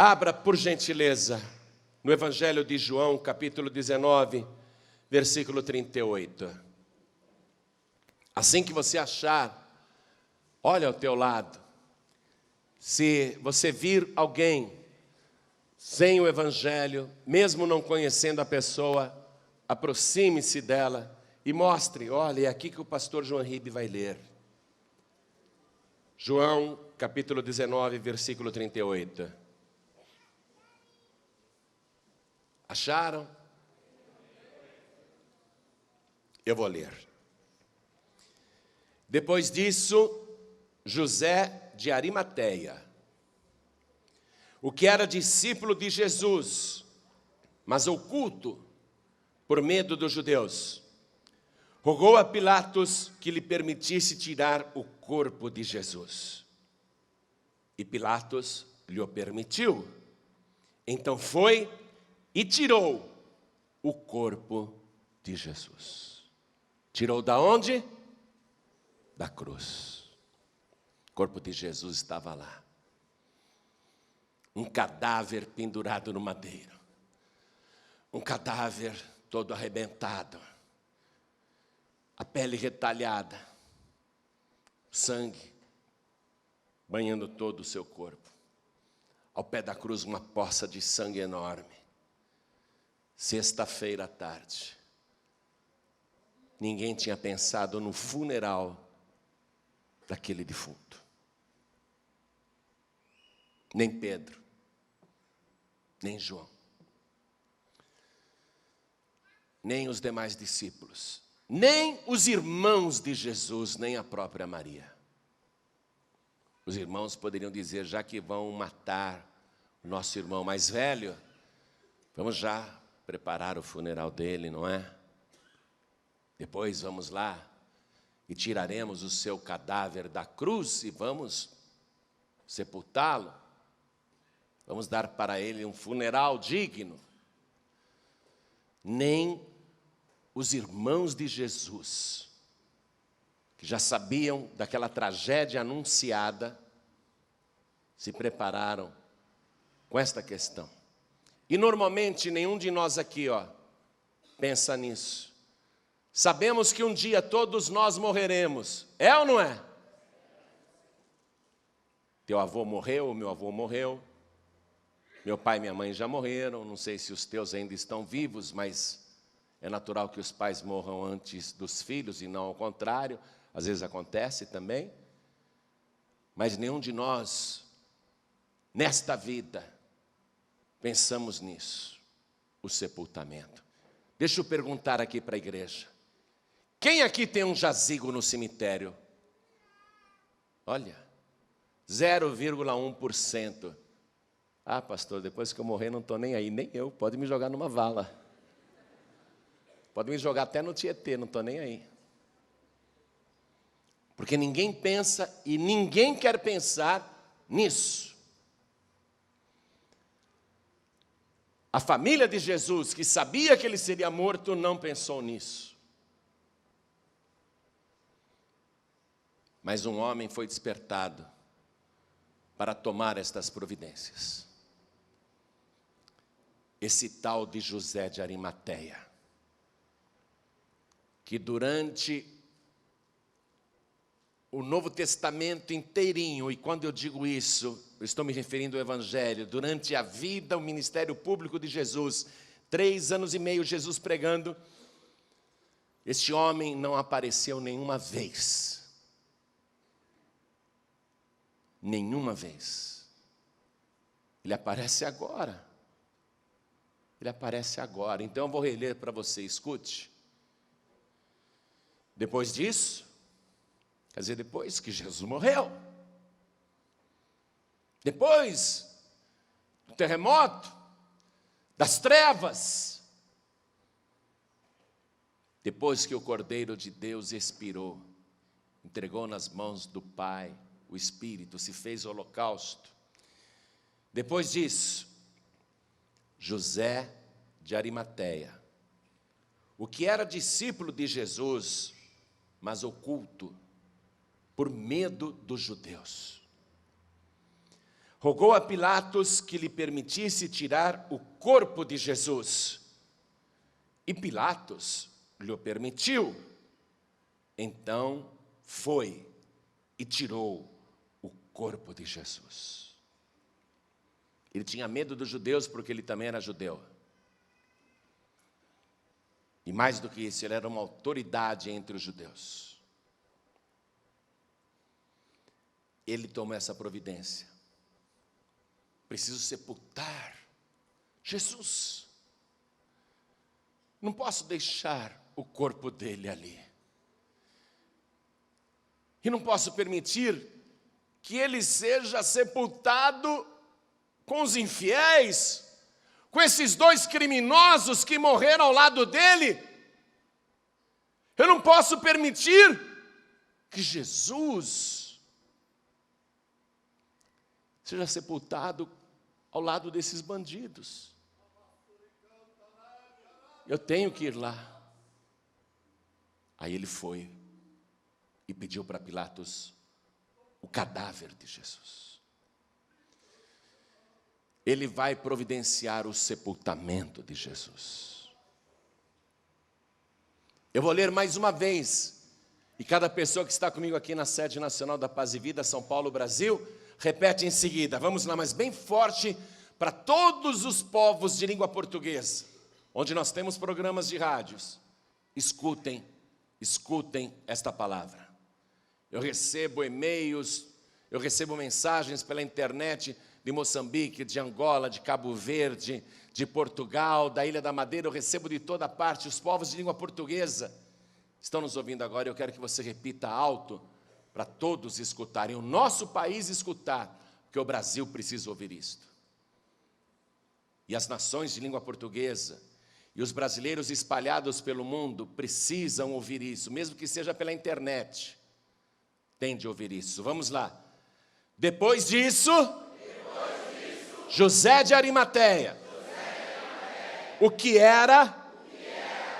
Abra, por gentileza, no Evangelho de João, capítulo 19, versículo 38. Assim que você achar, olha ao teu lado. Se você vir alguém sem o Evangelho, mesmo não conhecendo a pessoa, aproxime-se dela e mostre, olha, é aqui que o pastor João Ribe vai ler. João, capítulo 19, versículo 38. Acharam? Eu vou ler. Depois disso, José de Arimateia, o que era discípulo de Jesus, mas oculto por medo dos judeus, rogou a Pilatos que lhe permitisse tirar o corpo de Jesus. E Pilatos lhe o permitiu. Então foi e tirou o corpo de Jesus. Tirou da onde? Da cruz. O corpo de Jesus estava lá. Um cadáver pendurado no madeiro. Um cadáver todo arrebentado. A pele retalhada. Sangue banhando todo o seu corpo. Ao pé da cruz uma poça de sangue enorme. Sexta-feira à tarde. Ninguém tinha pensado no funeral daquele defunto. Nem Pedro, nem João, nem os demais discípulos, nem os irmãos de Jesus, nem a própria Maria. Os irmãos poderiam dizer, já que vão matar o nosso irmão mais velho, vamos já preparar o funeral dele, não é? Depois vamos lá e tiraremos o seu cadáver da cruz e vamos sepultá-lo. Vamos dar para ele um funeral digno. Nem os irmãos de Jesus, que já sabiam daquela tragédia anunciada, se prepararam com esta questão. E normalmente nenhum de nós aqui, pensa nisso. Sabemos que um dia todos nós morreremos. É ou não é? Teu avô morreu, meu avô morreu. Meu pai e minha mãe já morreram. Não sei se os teus ainda estão vivos, mas é natural que os pais morram antes dos filhos e não ao contrário. Às vezes acontece também. Mas nenhum de nós, nesta vida, pensamos nisso, o sepultamento. Deixa eu perguntar aqui para a igreja. Quem aqui tem um jazigo no cemitério? Olha, 0,1%. Ah, pastor, depois que eu morrer não estou nem aí. Nem eu, pode me jogar numa vala. Pode me jogar até no Tietê, não estou nem aí. Porque ninguém pensa e ninguém quer pensar nisso. A família de Jesus, que sabia que ele seria morto, não pensou nisso. Mas um homem foi despertado para tomar estas providências. Esse tal de José de Arimateia, que durante o Novo Testamento inteirinho, e quando eu digo isso, eu estou me referindo ao Evangelho, durante a vida, o ministério público de Jesus, 3 anos e meio Jesus pregando, este homem não apareceu nenhuma vez. Nenhuma vez. Ele aparece agora. Ele aparece agora. Então eu vou reler para você, escute. Depois disso, quer dizer, depois que Jesus morreu, depois do terremoto, das trevas, depois que o Cordeiro de Deus expirou, entregou nas mãos do Pai o Espírito, se fez holocausto. Depois disso, José de Arimateia, o que era discípulo de Jesus, mas oculto, por medo dos judeus, rogou a Pilatos que lhe permitisse tirar o corpo de Jesus. E Pilatos lhe permitiu. Então foi e tirou o corpo de Jesus. Ele tinha medo dos judeus porque ele também era judeu. E mais do que isso, ele era uma autoridade entre os judeus. Ele tomou essa providência. Preciso sepultar Jesus. Não posso deixar o corpo dele ali. E não posso permitir que ele seja sepultado com os infiéis, com esses dois criminosos que morreram ao lado dele. Eu não posso permitir que Jesus seja sepultado ao lado desses bandidos. Eu tenho que ir lá. Aí ele foi e pediu para Pilatos o cadáver de Jesus. Ele vai providenciar o sepultamento de Jesus. Eu vou ler mais uma vez, e cada pessoa que está comigo aqui na sede nacional da Paz e Vida, São Paulo, Brasil, repete em seguida. Vamos lá, mas bem forte, para todos os povos de língua portuguesa, onde nós temos programas de rádios. Escutem esta palavra. Eu recebo e-mails, eu recebo mensagens pela internet de Moçambique, de Angola, de Cabo Verde, de Portugal, da Ilha da Madeira. Eu recebo de toda parte. Os povos de língua portuguesa estão nos ouvindo agora. Eu quero que você repita alto para todos escutarem, o nosso país escutar, porque o Brasil precisa ouvir isto. E as nações de língua portuguesa e os brasileiros espalhados pelo mundo precisam ouvir isso, mesmo que seja pela internet. Tem de ouvir isso. Vamos lá. Depois disso, José de Arimateia, o que era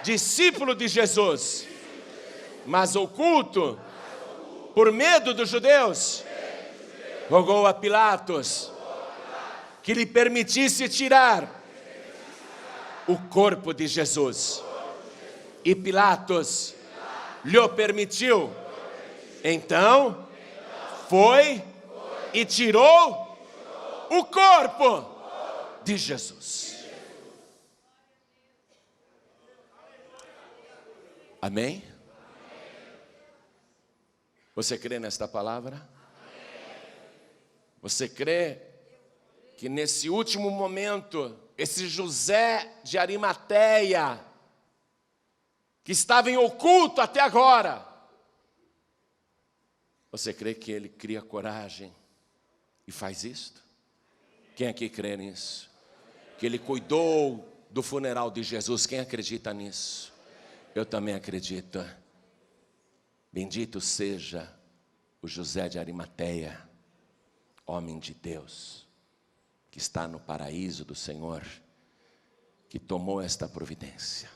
discípulo de Jesus, mas oculto por medo dos judeus, rogou a Pilatos que lhe permitisse tirar o corpo de Jesus. E Pilatos lhe o permitiu. Então foi e tirou o corpo de Jesus. Amém? Você crê nesta palavra? Você crê que nesse último momento, esse José de Arimateia, que estava em oculto até agora, você crê que ele cria coragem e faz isto? Quem aqui crê nisso? Que ele cuidou do funeral de Jesus, quem acredita nisso? Eu também acredito. Bendito seja o José de Arimateia, homem de Deus, que está no paraíso do Senhor, que tomou esta providência.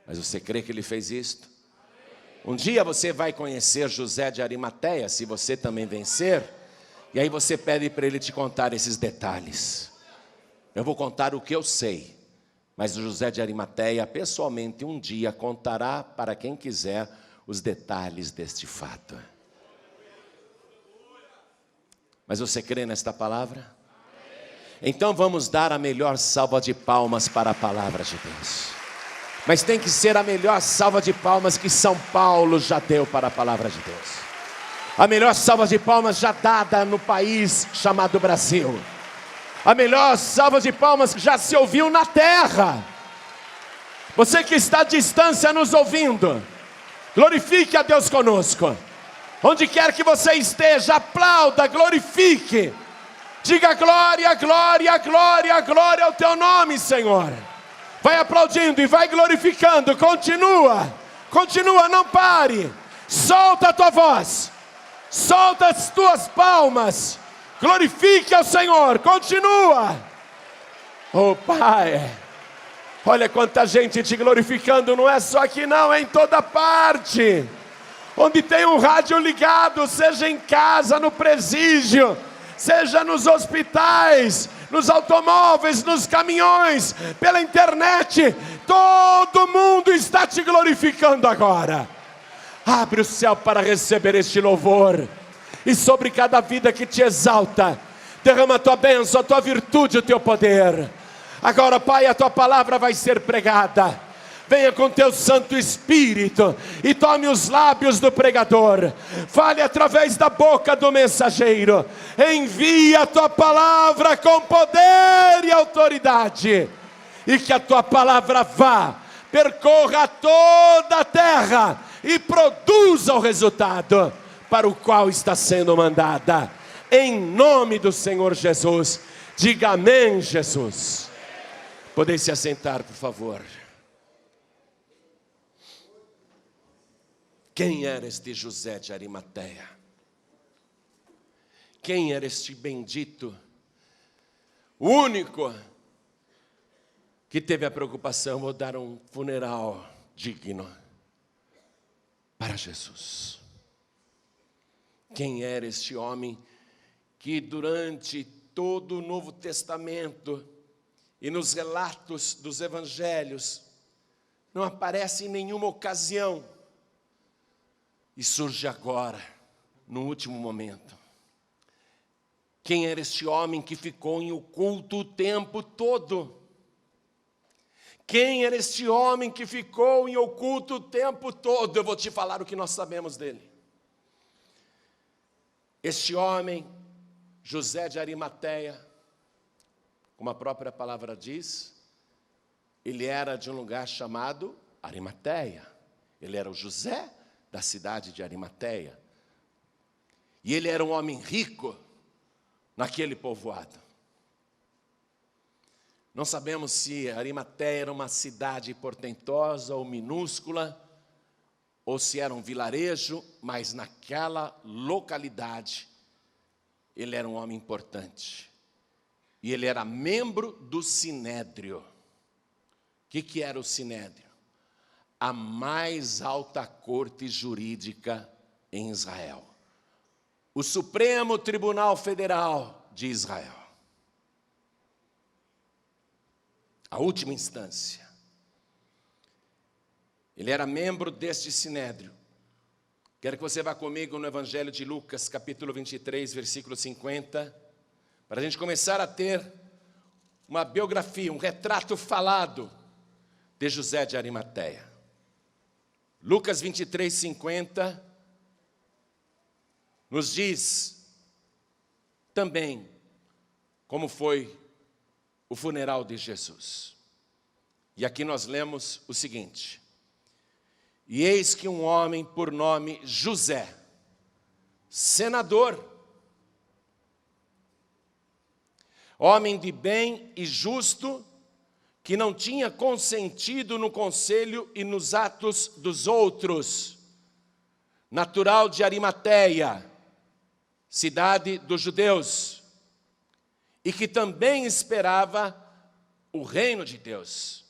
Mas você crê que ele fez isto? Um dia você vai conhecer José de Arimateia, se você também vencer, e aí você pede para ele te contar esses detalhes. Eu vou contar o que eu sei, mas o José de Arimateia, pessoalmente, um dia contará para quem quiser os detalhes deste fato. Mas você crê nesta palavra? Então vamos dar a melhor salva de palmas para a palavra de Deus. Mas tem que ser a melhor salva de palmas que São Paulo já deu para a palavra de Deus. A melhor salva de palmas já dada no país chamado Brasil. A melhor salva de palmas que já se ouviu na terra. Você que está à distância nos ouvindo, glorifique a Deus conosco. Onde quer que você esteja, aplauda, glorifique. Diga glória, glória, glória, glória ao teu nome, Senhor. Vai aplaudindo e vai glorificando. Continua, continua, não pare. Solta a tua voz, solta as tuas palmas. Glorifique ao Senhor, continua. Oh Pai, olha quanta gente te glorificando. Não é só aqui não, é em toda parte. Onde tem um rádio ligado, seja em casa, no presídio, seja nos hospitais, nos automóveis, nos caminhões, pela internet, todo mundo está te glorificando agora. Abre o céu para receber este louvor, e sobre cada vida que te exalta, derrama a tua bênção, a tua virtude, o teu poder. Agora, Pai, a tua palavra vai ser pregada. Venha com teu Santo Espírito e tome os lábios do pregador. Fale através da boca do mensageiro. Envia a tua palavra com poder e autoridade. E que a tua palavra vá, percorra toda a terra e produza o resultado para o qual está sendo mandada. Em nome do Senhor Jesus. Diga amém, Jesus. Podem se assentar, por favor. Quem era este José de Arimateia? Quem era este bendito, o único que teve a preocupação de dar um funeral digno para Jesus? Quem era este homem que durante todo o Novo Testamento e nos relatos dos evangelhos não aparece em nenhuma ocasião e surge agora, no último momento? Quem era este homem que ficou em oculto o tempo todo? Quem era este homem que ficou em oculto o tempo todo? Eu vou te falar o que nós sabemos dele. Este homem, José de Arimateia, como a própria palavra diz, ele era de um lugar chamado Arimateia. Ele era o José da cidade de Arimateia. E ele era um homem rico naquele povoado. Não sabemos se Arimateia era uma cidade portentosa ou minúscula, ou se era um vilarejo, mas naquela localidade ele era um homem importante. E ele era membro do Sinédrio. O que era o Sinédrio? A mais alta corte jurídica em Israel. O Supremo Tribunal Federal de Israel. A última instância. Ele era membro deste Sinédrio. Quero que você vá comigo no Evangelho de Lucas, capítulo 23, versículo 50, para a gente começar a ter uma biografia, um retrato falado de José de Arimateia. Lucas 23, 50, nos diz também como foi o funeral de Jesus. E aqui nós lemos o seguinte: e eis que um homem por nome José, senador, homem de bem e justo, que não tinha consentido no conselho e nos atos dos outros, natural de Arimateia, cidade dos judeus, e que também esperava o reino de Deus.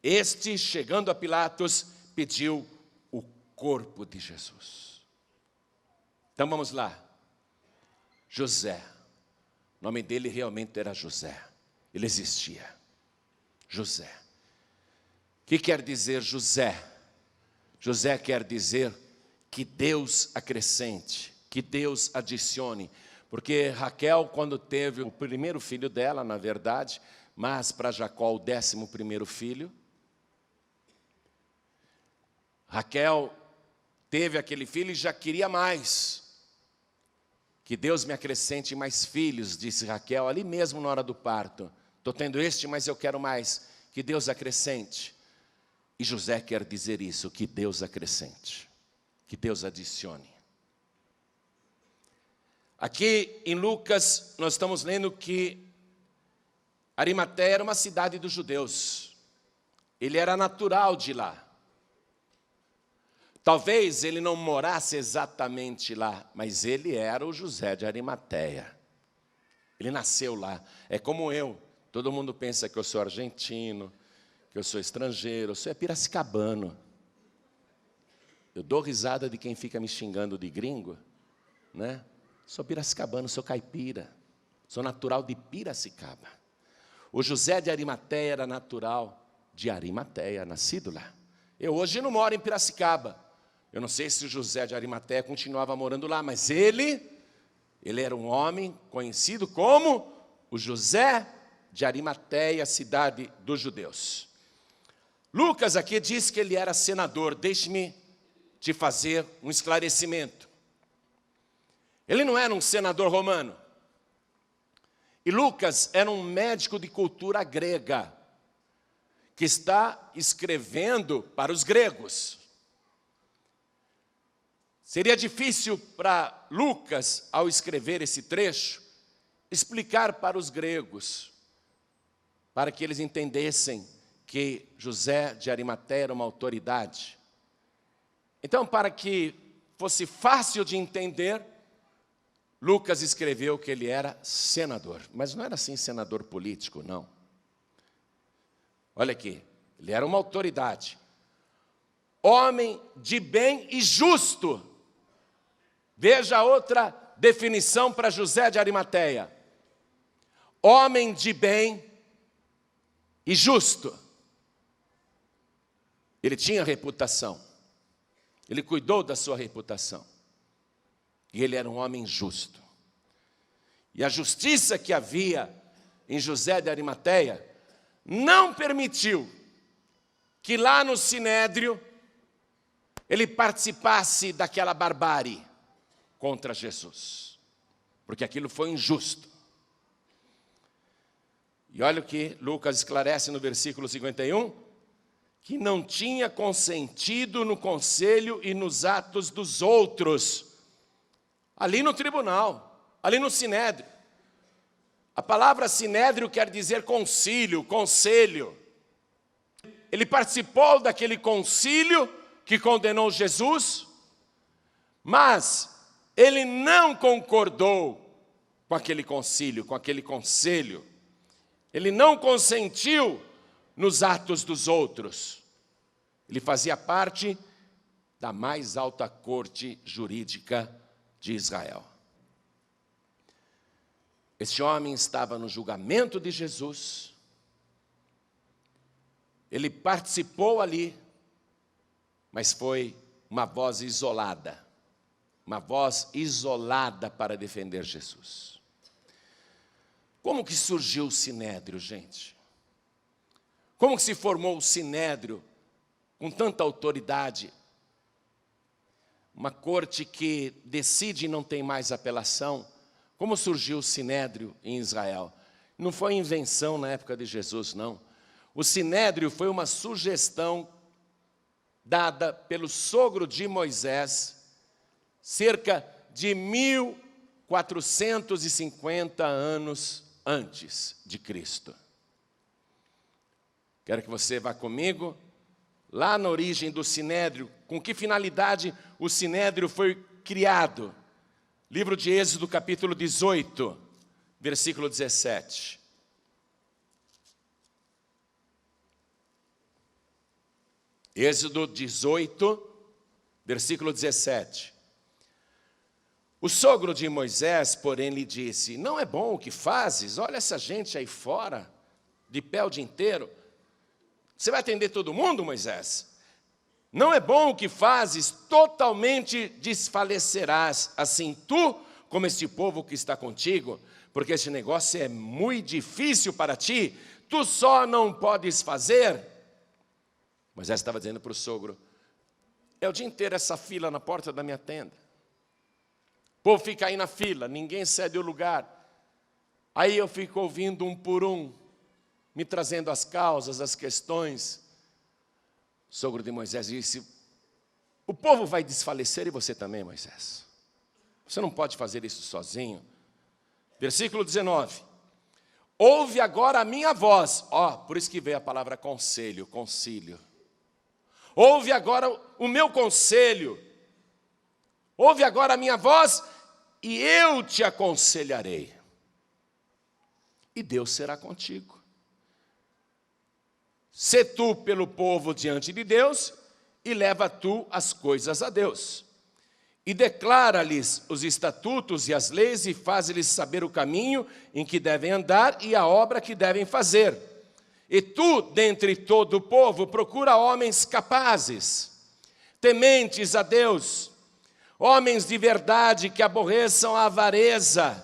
Este, chegando a Pilatos, pediu o corpo de Jesus. Então vamos lá. José, o nome dele realmente era José, ele existia. José. O que quer dizer José? José quer dizer que Deus acrescente, que Deus adicione. Porque Raquel, quando teve o primeiro filho dela, na verdade, mas para Jacó o 11º filho, Raquel teve aquele filho e já queria mais. Que Deus me acrescente mais filhos, disse Raquel, ali mesmo na hora do parto. Estou tendo este, mas eu quero mais. Que Deus acrescente. E José quer dizer isso, que Deus acrescente. Que Deus adicione. Aqui em Lucas, nós estamos lendo que Arimateia era uma cidade dos judeus. Ele era natural de lá. Talvez ele não morasse exatamente lá, mas ele era o José de Arimateia. Ele nasceu lá. É como eu. Todo mundo pensa que eu sou argentino, que eu sou estrangeiro, eu sou piracicabano. Eu dou risada de quem fica me xingando de gringo, né? Sou piracicabano, sou caipira, sou natural de Piracicaba. O José de Arimateia era natural de Arimateia, nascido lá. Eu hoje não moro em Piracicaba. Eu não sei se o José de Arimateia continuava morando lá, mas ele era um homem conhecido como o José de Arimateia, cidade dos judeus. Lucas aqui diz que ele era senador. Deixe-me te fazer um esclarecimento. Ele não era um senador romano. E Lucas era um médico de cultura grega, que está escrevendo para os gregos. Seria difícil para Lucas, ao escrever esse trecho, explicar para os gregos, para que eles entendessem que José de Arimateia era uma autoridade. Então, para que fosse fácil de entender, Lucas escreveu que ele era senador. Mas não era assim senador político, não. Olha aqui, ele era uma autoridade. Homem de bem e justo. Veja outra definição para José de Arimateia. Homem de bem e justo. Ele tinha reputação. Ele cuidou da sua reputação. E ele era um homem justo. E a justiça que havia em José de Arimateia não permitiu que lá no Sinédrio ele participasse daquela barbárie contra Jesus. Porque aquilo foi injusto. E olha o que Lucas esclarece no versículo 51, que não tinha consentido no conselho e nos atos dos outros, ali no tribunal, ali no Sinédrio. A palavra Sinédrio quer dizer concílio, conselho. Ele participou daquele concílio que condenou Jesus, mas ele não concordou com aquele concílio, com aquele conselho. Ele não consentiu nos atos dos outros. Ele fazia parte da mais alta corte jurídica de Israel. Este homem estava no julgamento de Jesus. Ele participou ali, mas foi uma voz isolada. Uma voz isolada para defender Jesus. Como que surgiu o Sinédrio, gente? Como que se formou o Sinédrio com tanta autoridade? Uma corte que decide e não tem mais apelação. Como surgiu o Sinédrio em Israel? Não foi invenção na época de Jesus, não. O Sinédrio foi uma sugestão dada pelo sogro de Moisés, cerca de 1450 anos antes de Cristo. Quero que você vá comigo lá na origem do Sinédrio. Com que finalidade o Sinédrio foi criado? Livro de Êxodo, capítulo 18, versículo 17. Êxodo 18, versículo 17. O sogro de Moisés, porém, lhe disse: não é bom o que fazes? Olha essa gente aí fora, de pé o dia inteiro. Você vai atender todo mundo, Moisés? Não é bom o que fazes, totalmente desfalecerás, assim tu, como este povo que está contigo, porque este negócio é muito difícil para ti, tu só não podes fazer. Moisés estava dizendo para o sogro: é o dia inteiro essa fila na porta da minha tenda. O povo fica aí na fila, ninguém cede o lugar. Aí eu fico ouvindo um por um, me trazendo as causas, as questões. O sogro de Moisés disse: o povo vai desfalecer e você também, Moisés. Você não pode fazer isso sozinho. Versículo 19. Ouve agora a minha voz. Por isso que veio a palavra conselho, concílio. Ouve agora o meu conselho. Ouve agora a minha voz e eu te aconselharei. E Deus será contigo. Sê tu pelo povo diante de Deus e leva tu as coisas a Deus. e declara-lhes os estatutos e as leis, e faz-lhes saber o caminho em que devem andar e a obra que devem fazer. E tu, dentre todo o povo, procura homens capazes, tementes a Deus, homens de verdade que aborreçam a avareza,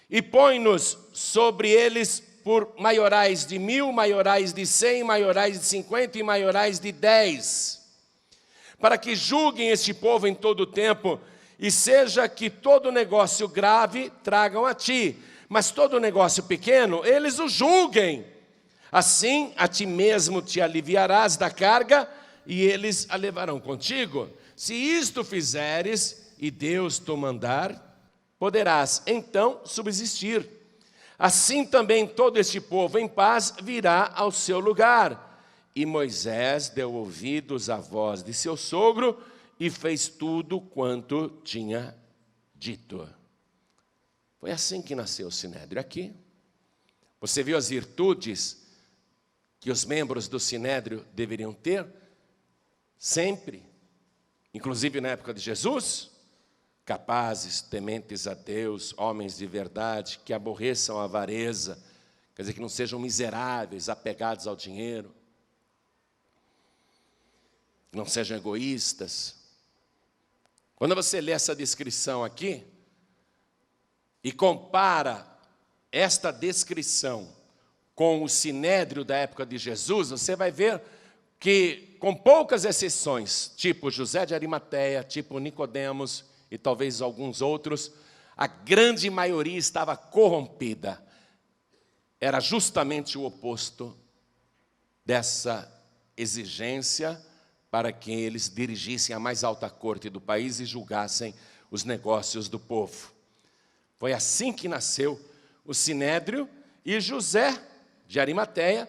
e põe-nos sobre eles por maiorais de 1000, maiorais de 100, maiorais de 50 e maiorais de 10, para que julguem este povo em todo o tempo, e seja que todo negócio grave tragam a ti, mas todo negócio pequeno eles o julguem. Assim a ti mesmo te aliviarás da carga, e eles a levarão contigo. Se isto fizeres, e Deus te mandar, poderás então subsistir. Assim também todo este povo em paz virá ao seu lugar. E Moisés deu ouvidos à voz de seu sogro e fez tudo quanto tinha dito. Foi assim que nasceu o Sinédrio aqui. Você viu as virtudes que os membros do Sinédrio deveriam ter? Sempre, inclusive na época de Jesus: capazes, tementes a Deus, homens de verdade, que aborreçam a avareza, quer dizer, que não sejam miseráveis, apegados ao dinheiro, não sejam egoístas. Quando você lê essa descrição aqui e compara esta descrição com o Sinédrio da época de Jesus, você vai ver que, com poucas exceções, tipo José de Arimateia, tipo Nicodemos e talvez alguns outros, a grande maioria estava corrompida. Era justamente o oposto dessa exigência para que eles dirigissem a mais alta corte do país e julgassem os negócios do povo. Foi assim que nasceu o Sinédrio, e José de Arimateia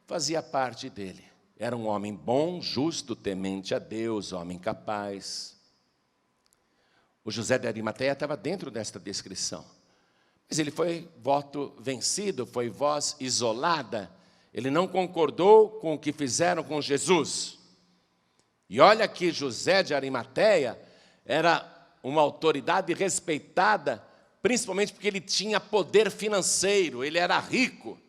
fazia parte dele. Era um homem bom, justo, temente a Deus, homem capaz. O José de Arimateia estava dentro desta descrição. Mas ele foi voto vencido, foi voz isolada. Ele não concordou com o que fizeram com Jesus. E olha que José de Arimateia era uma autoridade respeitada, principalmente porque ele tinha poder financeiro, ele era rico.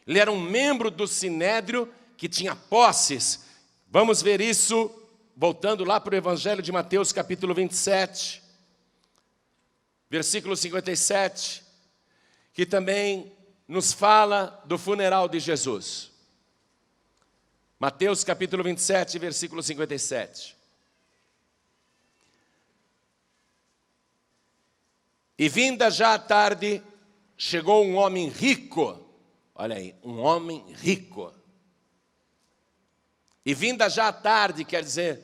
Ele era um membro do Sinédrio que tinha posses. Vamos ver isso voltando lá para o Evangelho de Mateus, capítulo 27, versículo 57, que também nos fala do funeral de Jesus. Mateus capítulo 27, versículo 57. E vinda já a tarde, chegou um homem rico. Olha aí, um homem rico. E vinda já a tarde, quer dizer,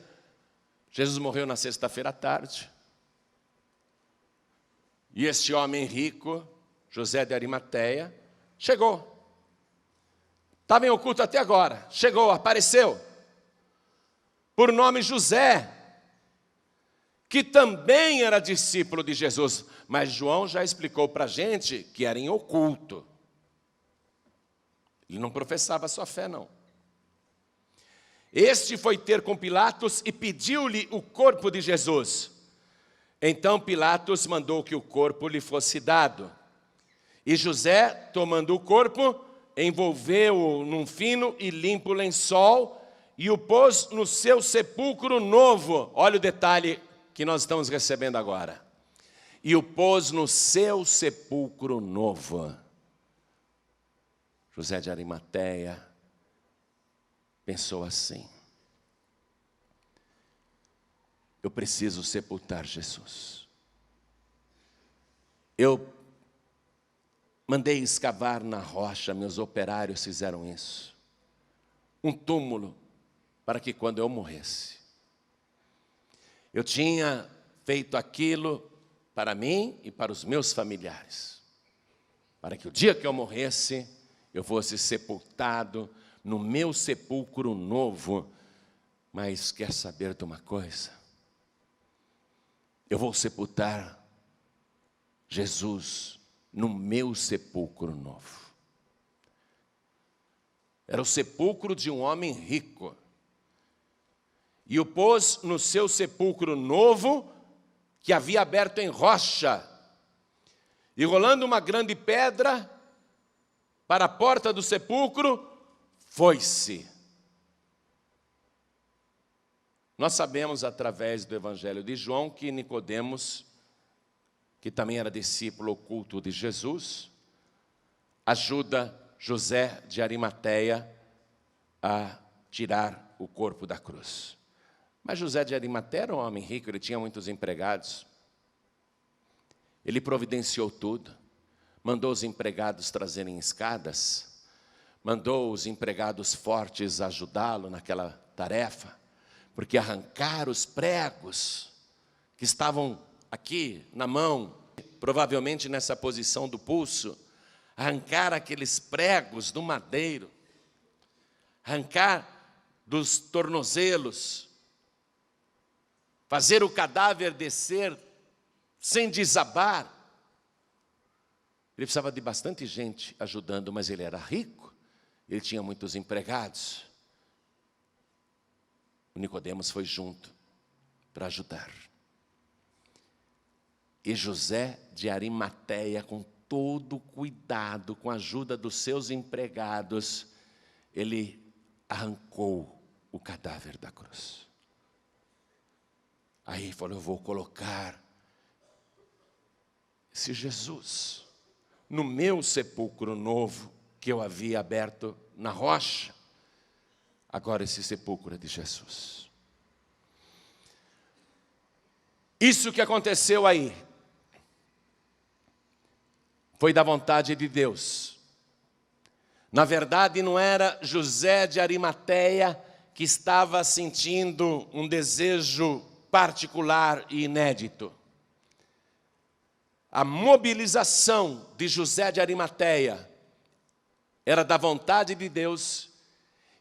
Jesus morreu na sexta-feira à tarde. E este homem rico, José de Arimateia, chegou. Estava em oculto até agora. Chegou, apareceu. Por nome José, que também era discípulo de Jesus. Mas João já explicou para a gente que era em oculto. Ele não professava sua fé, não. Este foi ter com Pilatos e pediu-lhe o corpo de Jesus. Então Pilatos mandou que o corpo lhe fosse dado. E José, tomando o corpo, envolveu-o num fino e limpo lençol e o pôs no seu sepulcro novo. Olha o detalhe que nós estamos recebendo agora. E o pôs no seu sepulcro novo. José de Arimateia pensou assim: eu preciso sepultar Jesus. Eu mandei escavar na rocha, meus operários fizeram isso. Um túmulo para que quando eu morresse. Eu tinha feito aquilo para mim e para os meus familiares. Para que o dia que eu morresse, eu fosse sepultado no meu sepulcro novo. Mas quer saber de uma coisa? Eu vou sepultar Jesus no meu sepulcro novo. Era o sepulcro de um homem rico. E o pôs no seu sepulcro novo que havia aberto em rocha, e rolando uma grande pedra para a porta do sepulcro, foi-se. Nós sabemos através do Evangelho de João que Nicodemos, que também era discípulo oculto de Jesus, ajuda José de Arimateia a tirar o corpo da cruz. Mas José de Arimateia era um homem rico, ele tinha muitos empregados. Ele providenciou tudo, mandou os empregados trazerem escadas, mandou os empregados fortes ajudá-lo naquela tarefa, porque arrancar os pregos que estavam aqui na mão, provavelmente nessa posição do pulso, arrancar aqueles pregos do madeiro, arrancar dos tornozelos, fazer o cadáver descer sem desabar. Ele precisava de bastante gente ajudando, mas ele era rico, ele tinha muitos empregados. O Nicodemos foi junto para ajudar. E José de Arimateia, com todo cuidado, com a ajuda dos seus empregados, ele arrancou o cadáver da cruz. Aí falou, eu vou colocar esse Jesus no meu sepulcro novo, que eu havia aberto na rocha. Agora esse sepulcro é de Jesus. Isso que aconteceu aí foi da vontade de Deus. Na verdade, não era José de Arimateia que estava sentindo um desejo particular e inédito. A mobilização de José de Arimateia era da vontade de Deus,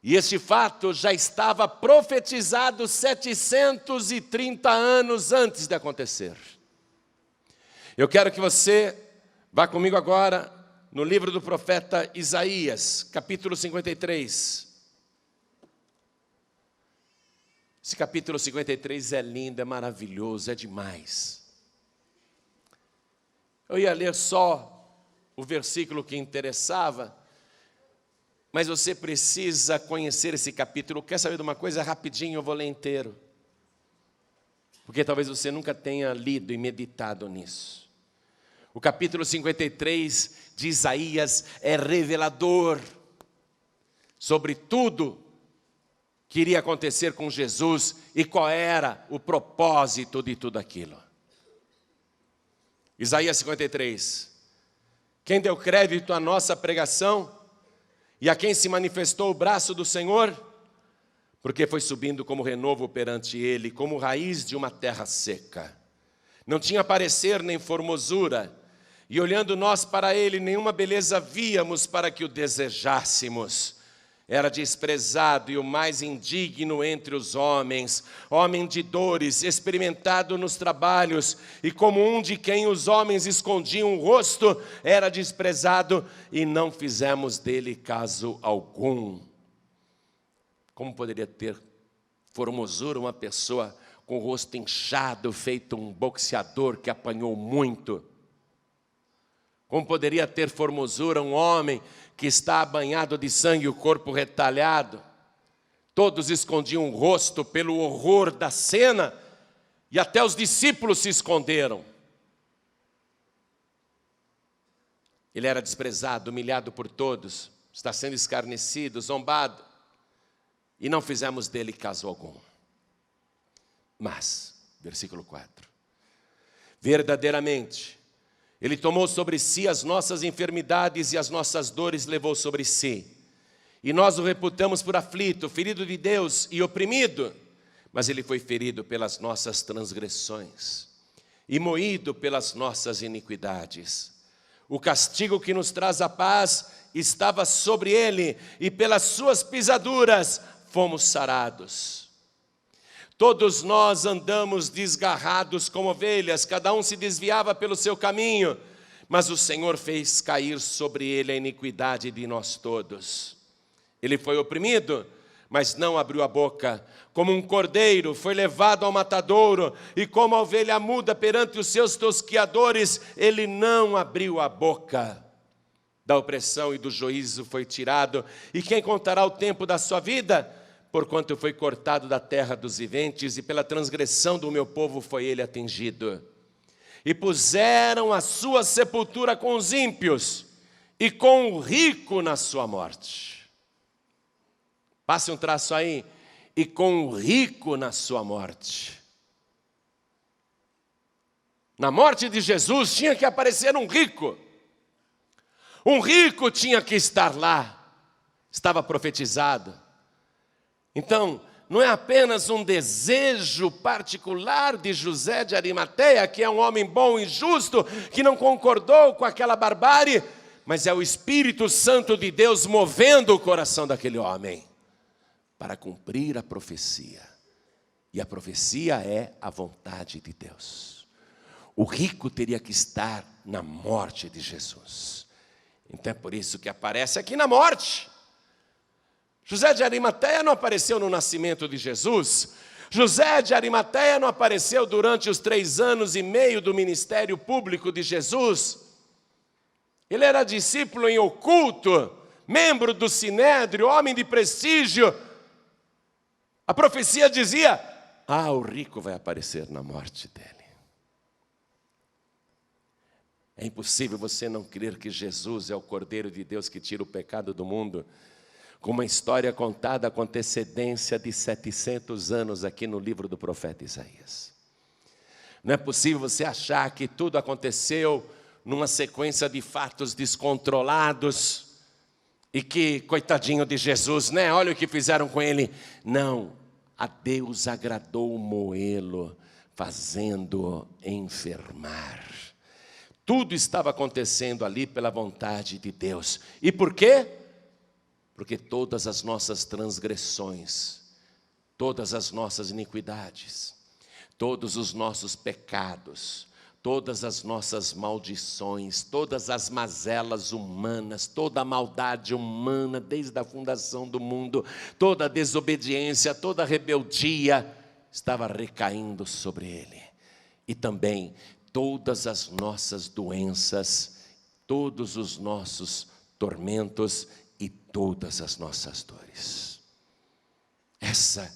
e esse fato já estava profetizado 730 anos antes de acontecer. Eu quero que você vá comigo agora no livro do profeta Isaías, capítulo 53. Esse capítulo 53 é lindo, é maravilhoso, é demais. Eu ia ler só o versículo que interessava, mas você precisa conhecer esse capítulo. Quer saber de uma coisa? Rapidinho eu vou ler inteiro, porque talvez você nunca tenha lido e meditado nisso. O capítulo 53 de Isaías é revelador sobre tudo que iria acontecer com Jesus e qual era o propósito de tudo aquilo. Isaías 53. Quem deu crédito à nossa pregação e a quem se manifestou o braço do Senhor? Porque foi subindo como renovo perante ele, como raiz de uma terra seca. Não tinha parecer nem formosura, e olhando nós para ele, nenhuma beleza víamos para que o desejássemos. Era desprezado e o mais indigno entre os homens, homem de dores, experimentado nos trabalhos, e como um de quem os homens escondiam o rosto, era desprezado e não fizemos dele caso algum. Como poderia ter formosura uma pessoa com o rosto inchado, feito um boxeador que apanhou muito? Como poderia ter formosura um homem que está banhado de sangue e o corpo retalhado? Todos escondiam o rosto pelo horror da cena, e até os discípulos se esconderam. Ele era desprezado, humilhado por todos, está sendo escarnecido, zombado, e não fizemos dele caso algum. Mas, versículo 4, verdadeiramente, ele tomou sobre si as nossas enfermidades e as nossas dores levou sobre si. E nós o reputamos por aflito, ferido de Deus e oprimido. Mas ele foi ferido pelas nossas transgressões e moído pelas nossas iniquidades. O castigo que nos traz a paz estava sobre ele, e pelas suas pisaduras fomos sarados. Todos nós andamos desgarrados como ovelhas, cada um se desviava pelo seu caminho, mas o Senhor fez cair sobre ele a iniquidade de nós todos. Ele foi oprimido, mas não abriu a boca. Como um cordeiro foi levado ao matadouro, e como a ovelha muda perante os seus tosquiadores, ele não abriu a boca. Da opressão e do juízo foi tirado, e quem contará o tempo da sua vida? Porquanto foi cortado da terra dos viventes, e pela transgressão do meu povo foi ele atingido. E puseram a sua sepultura com os ímpios, e com o rico na sua morte. Passe um traço aí. E com o rico na sua morte. Na morte de Jesus tinha que aparecer um rico. Um rico tinha que estar lá. Estava profetizado. Então, não é apenas um desejo particular de José de Arimateia, que é um homem bom e justo, que não concordou com aquela barbárie, mas é o Espírito Santo de Deus movendo o coração daquele homem para cumprir a profecia. E a profecia é a vontade de Deus. O rico teria que estar na morte de Jesus. Então é por isso que aparece aqui na morte. José de Arimateia não apareceu no nascimento de Jesus. José de Arimateia não apareceu durante os 3 anos e meio do ministério público de Jesus. Ele era discípulo em oculto, membro do Sinédrio, homem de prestígio. A profecia dizia: o rico vai aparecer na morte dele. É impossível você não crer que Jesus é o Cordeiro de Deus que tira o pecado do mundo, com uma história contada com antecedência de 700 anos aqui no livro do profeta Isaías. Não é possível você achar que tudo aconteceu numa sequência de fatos descontrolados e que, coitadinho de Jesus, né? Olha o que fizeram com ele. Não, a Deus agradou moê-lo, fazendo-o enfermar. Tudo estava acontecendo ali pela vontade de Deus. E por quê? Porque todas as nossas transgressões, todas as nossas iniquidades, todos os nossos pecados, todas as nossas maldições, todas as mazelas humanas, toda a maldade humana desde a fundação do mundo, toda a desobediência, toda a rebeldia estava recaindo sobre ele. E também todas as nossas doenças, todos os nossos tormentos e todas as nossas dores. Essa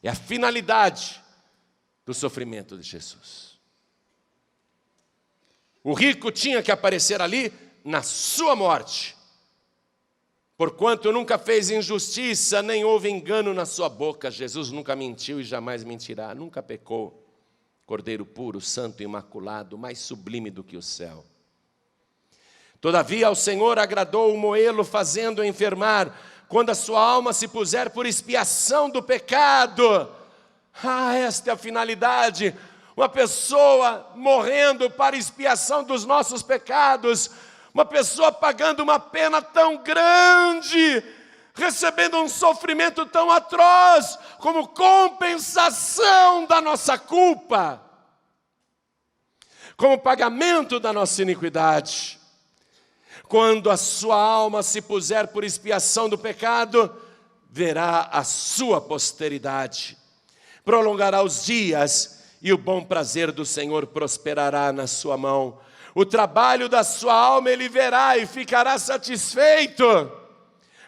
é a finalidade do sofrimento de Jesus. O rico tinha que aparecer ali na sua morte, porquanto nunca fez injustiça, nem houve engano na sua boca. Jesus nunca mentiu e jamais mentirá, nunca pecou. Cordeiro puro, santo, imaculado, mais sublime do que o céu. Todavia ao Senhor agradou o moê-lo, fazendo-o enfermar, quando a sua alma se puser por expiação do pecado. Esta é a finalidade. Uma pessoa morrendo para expiação dos nossos pecados, uma pessoa pagando uma pena tão grande, recebendo um sofrimento tão atroz, como compensação da nossa culpa, como pagamento da nossa iniquidade. Quando a sua alma se puser por expiação do pecado, verá a sua posteridade, prolongará os dias, e o bom prazer do Senhor prosperará na sua mão. O trabalho da sua alma ele verá e ficará satisfeito.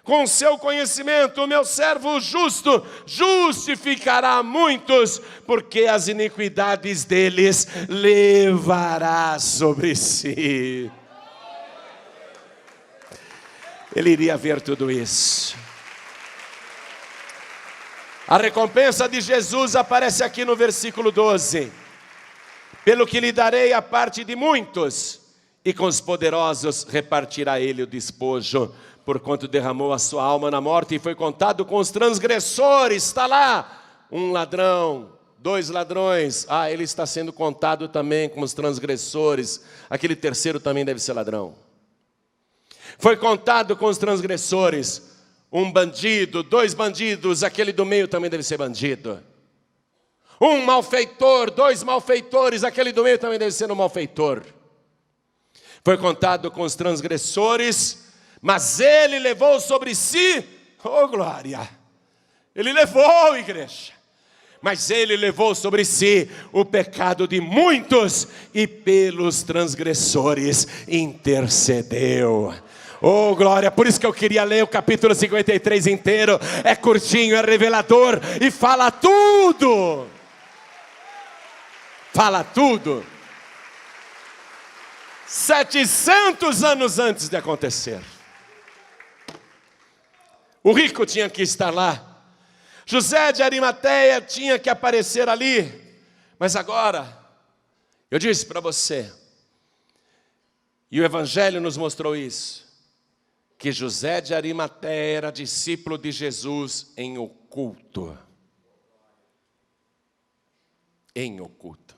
Com o seu conhecimento, o meu servo justo justificará muitos, porque as iniquidades deles levará sobre si. Ele iria ver tudo isso. A recompensa de Jesus aparece aqui no versículo 12. Pelo que lhe darei a parte de muitos, e com os poderosos repartirá ele o despojo, porquanto derramou a sua alma na morte e foi contado com os transgressores. Está lá, um ladrão, 2 ladrões. Ele está sendo contado também com os transgressores. Aquele terceiro também deve ser ladrão. Foi contado com os transgressores. Um bandido, 2 bandidos, aquele do meio também deve ser bandido. Um malfeitor, 2 malfeitores, aquele do meio também deve ser um malfeitor. Foi contado com os transgressores, mas ele levou sobre si, glória, Ele levou, igreja. Mas ele levou sobre si o pecado de muitos e pelos transgressores intercedeu. Oh, glória, por isso que eu queria ler o capítulo 53 inteiro. É curtinho, é revelador e fala tudo. Fala tudo. 700 anos antes de acontecer. O rico tinha que estar lá. José de Arimateia tinha que aparecer ali. Mas agora, eu disse para você, e o Evangelho nos mostrou isso, que José de Arimateia era discípulo de Jesus em oculto. Em oculto.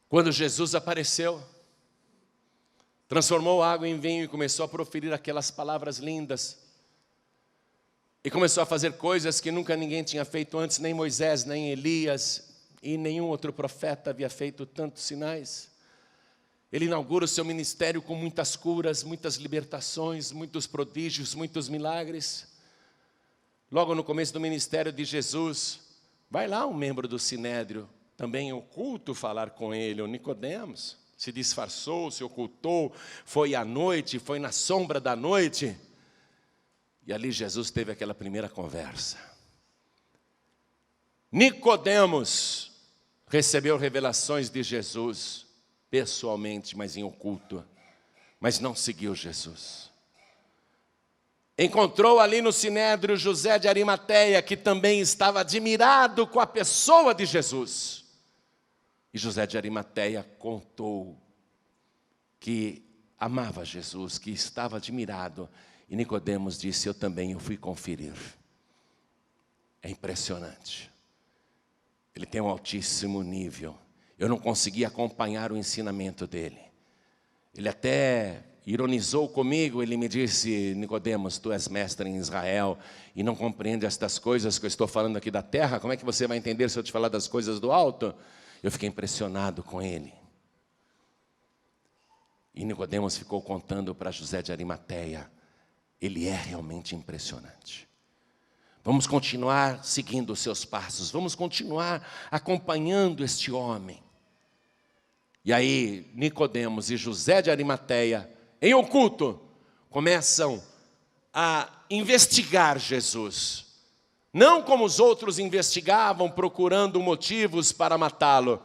Quando Jesus apareceu, transformou água em vinho e começou a proferir aquelas palavras lindas. E começou a fazer coisas que nunca ninguém tinha feito antes, nem Moisés, nem Elias, e nenhum outro profeta havia feito tantos sinais. Ele inaugura o seu ministério com muitas curas, muitas libertações, muitos prodígios, muitos milagres. Logo no começo do ministério de Jesus, vai lá um membro do Sinédrio, também oculto, falar com ele, o Nicodemos. Se disfarçou, se ocultou, foi à noite, foi na sombra da noite. E ali Jesus teve aquela primeira conversa. Nicodemos recebeu revelações de Jesus, pessoalmente, mas em oculto. Mas não seguiu Jesus. Encontrou ali no Sinédrio José de Arimateia, que também estava admirado com a pessoa de Jesus. E José de Arimateia contou que amava Jesus, que estava admirado. E Nicodemos disse, eu fui conferir. É impressionante. Ele tem um altíssimo nível. Eu não consegui acompanhar o ensinamento dele. Ele até ironizou comigo, ele me disse, Nicodemos, tu és mestre em Israel e não compreende estas coisas que eu estou falando aqui da terra, como é que você vai entender se eu te falar das coisas do alto? Eu fiquei impressionado com ele. E Nicodemos ficou contando para José de Arimateia. Ele é realmente impressionante. Vamos continuar seguindo os seus passos. Vamos continuar acompanhando este homem. E aí, Nicodemos e José de Arimateia, em oculto, começam a investigar Jesus. Não como os outros investigavam, procurando motivos para matá-lo,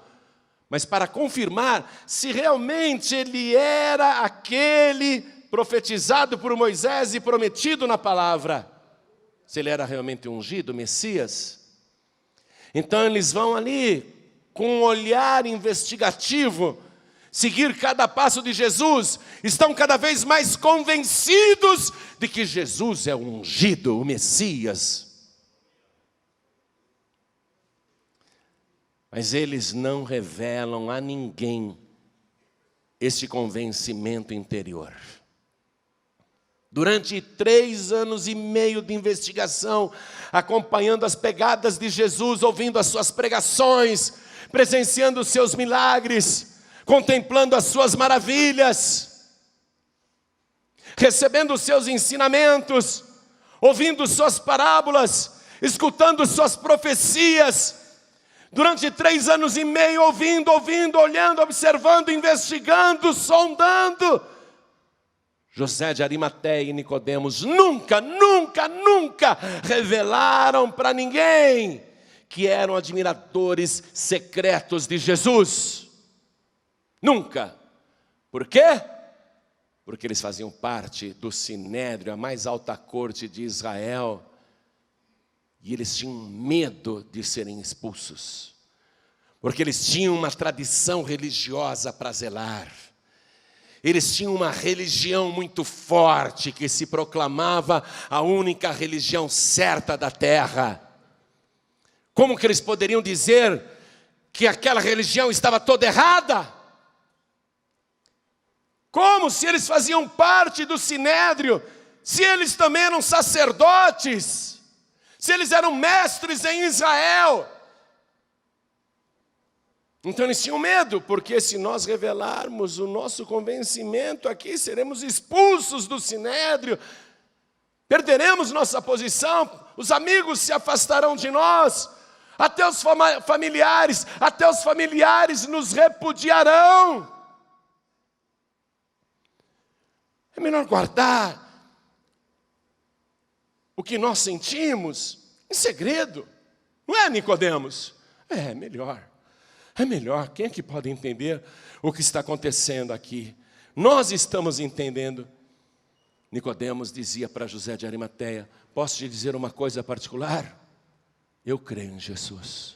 mas para confirmar se realmente ele era aquele profetizado por Moisés e prometido na palavra. Se ele era realmente ungido, Messias. Então eles vão ali, com um olhar investigativo, seguir cada passo de Jesus, estão cada vez mais convencidos de que Jesus é o ungido, o Messias. Mas eles não revelam a ninguém este convencimento interior. Durante 3 anos e meio de investigação, acompanhando as pegadas de Jesus, ouvindo as suas pregações, presenciando os seus milagres, contemplando as suas maravilhas, recebendo os seus ensinamentos, ouvindo suas parábolas, escutando suas profecias, durante 3 anos e meio, ouvindo, olhando, observando, investigando, sondando, José de Arimateia e Nicodemos nunca revelaram para ninguém que eram admiradores secretos de Jesus. Nunca. Por quê? Porque eles faziam parte do Sinédrio, a mais alta corte de Israel, e eles tinham medo de serem expulsos, porque eles tinham uma tradição religiosa para zelar. Eles tinham uma religião muito forte, que se proclamava a única religião certa da terra. Como que eles poderiam dizer que aquela religião estava toda errada? Como se eles faziam parte do Sinédrio, se eles também eram sacerdotes, se eles eram mestres em Israel? Então eles tinham medo, porque se nós revelarmos o nosso convencimento aqui, seremos expulsos do Sinédrio. perderemos nossa posição, os amigos se afastarão de nós, até os familiares nos repudiarão. É melhor guardar o que nós sentimos em segredo, não é, Nicodemos? É melhor. Quem é que pode entender o que está acontecendo aqui? Nós estamos entendendo. Nicodemos dizia para José de Arimateia: posso te dizer uma coisa particular? Eu creio em Jesus.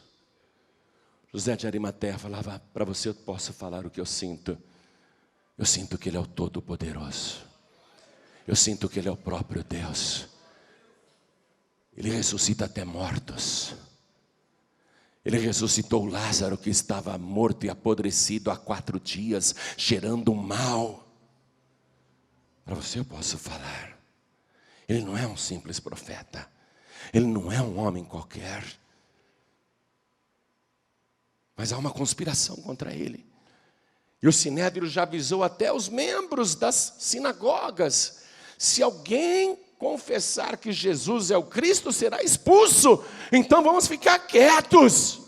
José de Arimateia falava: para você eu posso falar o que eu sinto. Eu sinto que Ele é o Todo-Poderoso. Eu sinto que Ele é o próprio Deus. Ele ressuscita até mortos. Ele ressuscitou Lázaro, que estava morto e apodrecido há 4 dias, cheirando mal. Para você eu posso falar. Ele não é um simples profeta. Ele não é um homem qualquer. Mas há uma conspiração contra ele. E o Sinédrio já avisou até os membros das sinagogas: se alguém confessar que Jesus é o Cristo, será expulso. Então vamos ficar quietos.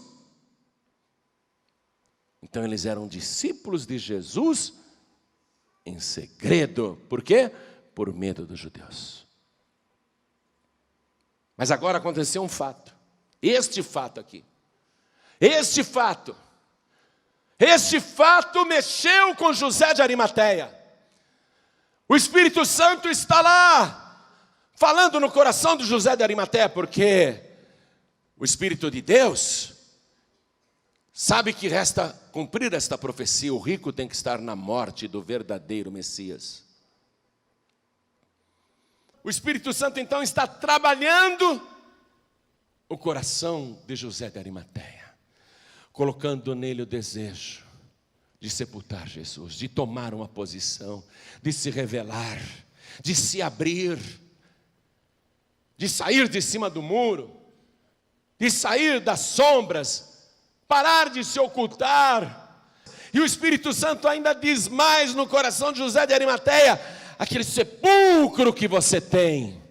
Então eles eram discípulos de Jesus em segredo. Por quê? Por medo dos judeus. Mas agora aconteceu um fato. Este fato aqui. Este fato mexeu com José de Arimateia. O Espírito Santo está lá, falando no coração de José de Arimateia, porque o Espírito de Deus sabe que resta cumprir esta profecia: o rico tem que estar na morte do verdadeiro Messias. O Espírito Santo então está trabalhando o coração de José de Arimateia, colocando nele o desejo de sepultar Jesus, de tomar uma posição, de se revelar, de se abrir, de sair de cima do muro, de sair das sombras, parar de se ocultar. E o Espírito Santo ainda diz mais no coração de José de Arimateia: aquele sepulcro que você tem